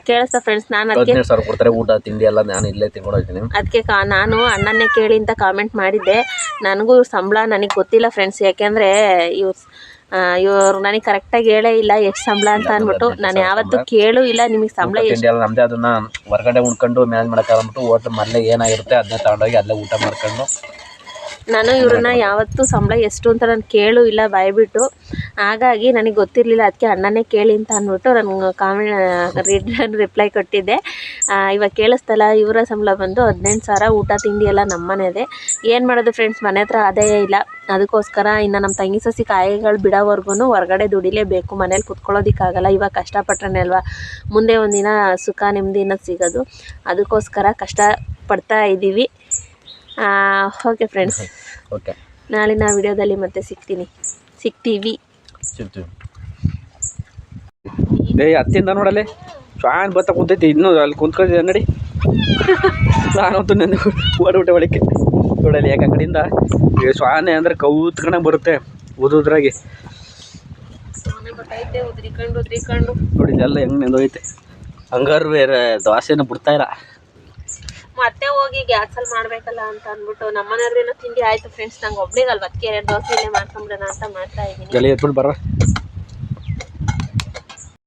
ಕೇಳಿಸ್ತಾ ಫ್ರೆಂಡ್ಸ್? ನಾನು ಅದಕ್ಕೆ 18,000 ಕೊಡ್ತಾರೆ. ಊಟ ತಿಂಡಿ ಎಲ್ಲ ನಾನು ಇಲ್ಲೇ ತಿನ್ಕೊಂಡು ಹೋಗ್ತೀನಿ. ಅದಕ್ಕೆ ನಾನು ಅಣ್ಣನ್ನೇ ಕೇಳಿ ಅಂತ ಕಾಮೆಂಟ್ ಮಾಡಿದ್ದೆ. ನನಗೂ ಸಂಬಳ ನನಗೆ ಗೊತ್ತಿಲ್ಲ ಫ್ರೆಂಡ್ಸ್, ಯಾಕೆಂದರೆ ಇವ್ರು ನನಗೆ ಕರೆಕ್ಟಾಗಿ ಹೇಳೇ ಇಲ್ಲ ಎಷ್ಟು ಸಂಬಳ ಅಂತ ಅಂದ್ಬಿಟ್ಟು. ನಾನು ಯಾವತ್ತೂ ಕೇಳೂ ಇಲ್ಲ ನಿಮಗೆ ಸಂಬಳ ಎಷ್ಟು. ನಮ್ಮದೇ ಅದನ್ನು ಹೊರಗಡೆ ಉಣ್ಕೊಂಡು ಮ್ಯಾನೇಜ್ ಮಾಡೋಕ್ಕಾಗ್ಬಿಟ್ಟು ಹೋಟ್ಲ್ ಮೊದಲೇ ಏನಾಗಿರುತ್ತೆ ಅದನ್ನೇ ತಗೊಂಡೋಗಿ ಅಲ್ಲೇ ಊಟ ಮಾಡ್ಕೊಂಡು. ನಾನು ಇವ್ರನ್ನ ಯಾವತ್ತೂ ಸಂಬಳ ಎಷ್ಟು ಅಂತ ನಾನು ಕೇಳೂ ಇಲ್ಲ ಬಾಯ್ಬಿಟ್ಟು. ಹಾಗಾಗಿ ನನಗೆ ಗೊತ್ತಿರಲಿಲ್ಲ. ಅದಕ್ಕೆ ಅಣ್ಣನೇ ಕೇಳಿ ಅಂತ ಅಂದ್ಬಿಟ್ಟು ನಾನು ರಿಪ್ಲೈ ಕೊಟ್ಟಿದ್ದೆ. ಇವಾಗ ಕೇಳಿಸ್ತಲ್ಲ, ಇವರ ಸಂಬಳ ಬಂದು 18,000. ಊಟ ತಿಂಡಿ ಎಲ್ಲ ನಮ್ಮ ಮನೆಯದೇ. ಏನು ಮಾಡೋದು ಫ್ರೆಂಡ್ಸ್, ಮನೆ ಹತ್ರ ಆದಾಯ ಇಲ್ಲ. ಅದಕ್ಕೋಸ್ಕರ ಇನ್ನು ನಮ್ಮ ತಂಗಿ ಸಸಿ ಕಾಯಿಗಳು ಬಿಡೋವರೆಗೂ ಹೊರಗಡೆ ದುಡಿಲೇಬೇಕು. ಮನೇಲಿ ಕುತ್ಕೊಳ್ಳೋದಕ್ಕಾಗಲ್ಲ. ಇವಾಗ ಕಷ್ಟಪಟ್ರೆ ಅಲ್ವಾ ಮುಂದೆ ಒಂದಿನ ಸುಖ ನೆಮ್ಮದಿನ ಸಿಗೋದು. ಅದಕ್ಕೋಸ್ಕರ ಕಷ್ಟಪಡ್ತಾ ಇದ್ದೀವಿ. ಓಕೆ ಫ್ರೆಂಡ್ಸ್, ಓಕೆ, ನಾಳಿನ ವಿಡಿಯೋದಲ್ಲಿ ಮತ್ತೆ ಸಿಗ್ತೀವಿ. ಹತ್ತಿಂದ ನೋಡಲ್ಲಿ ಶ್ವಾನ್ ಬತ್ತ ಕುಂತೈತಿ. ಇನ್ನೂ ಅಲ್ಲಿ ಕುಂತ್ಕೊಂಡಿದ್ದೆ ನೋಡಿ. ನಾನಂತೂ ನೆನ್ನೆ ಓಡ್ಬಿಟ್ಟೆ ಒಳಕ್ಕೆ. ನೋಡಲ್ಲಿ ಯಾಕೆ ಕಡೆಯಿಂದ ಶ್ವಾನೆ ಅಂದರೆ ಕೌತ್ಕೊಂಡಾಗ ಬರುತ್ತೆ ಉದ್ರಾಗಿ. ನೋಡಿ ಇದೆಲ್ಲ ಹೆಂಗೆ ನೆಂದೋಯ್ತೆ. ಹಂಗಾರು ಬೇರೆ ದೋಸೆನ ಬಿಡ್ತಾಯಿಲ್ಲ. ಮತ್ತೆ ಹೋಗಿ ಗ್ಯಾಸಲ್ಲಿ ಮಾಡಬೇಕಲ್ಲ ಅಂತ ಅಂದ್ಬಿಟ್ಟು ನಮ್ಮನೆಯವ್ರಿಗೇನೋ ತಿಂಡಿ ಆಯಿತು ಫ್ರೆಂಡ್ಸ್. ನಂಗೆ ಒಬ್ಳಿಗೆ ಅಲ್ವ ಅದಕ್ಕೆ 2 ದೋಸೆ ಇಲ್ಲೇ ಮಾಡ್ಕೊಂಬಿಡೋಣ ಅಂತ ಮಾಡ್ತಾ ಇದ್ದೀನಿ. ಎತ್ಬಿಟ್ಟು ಬರ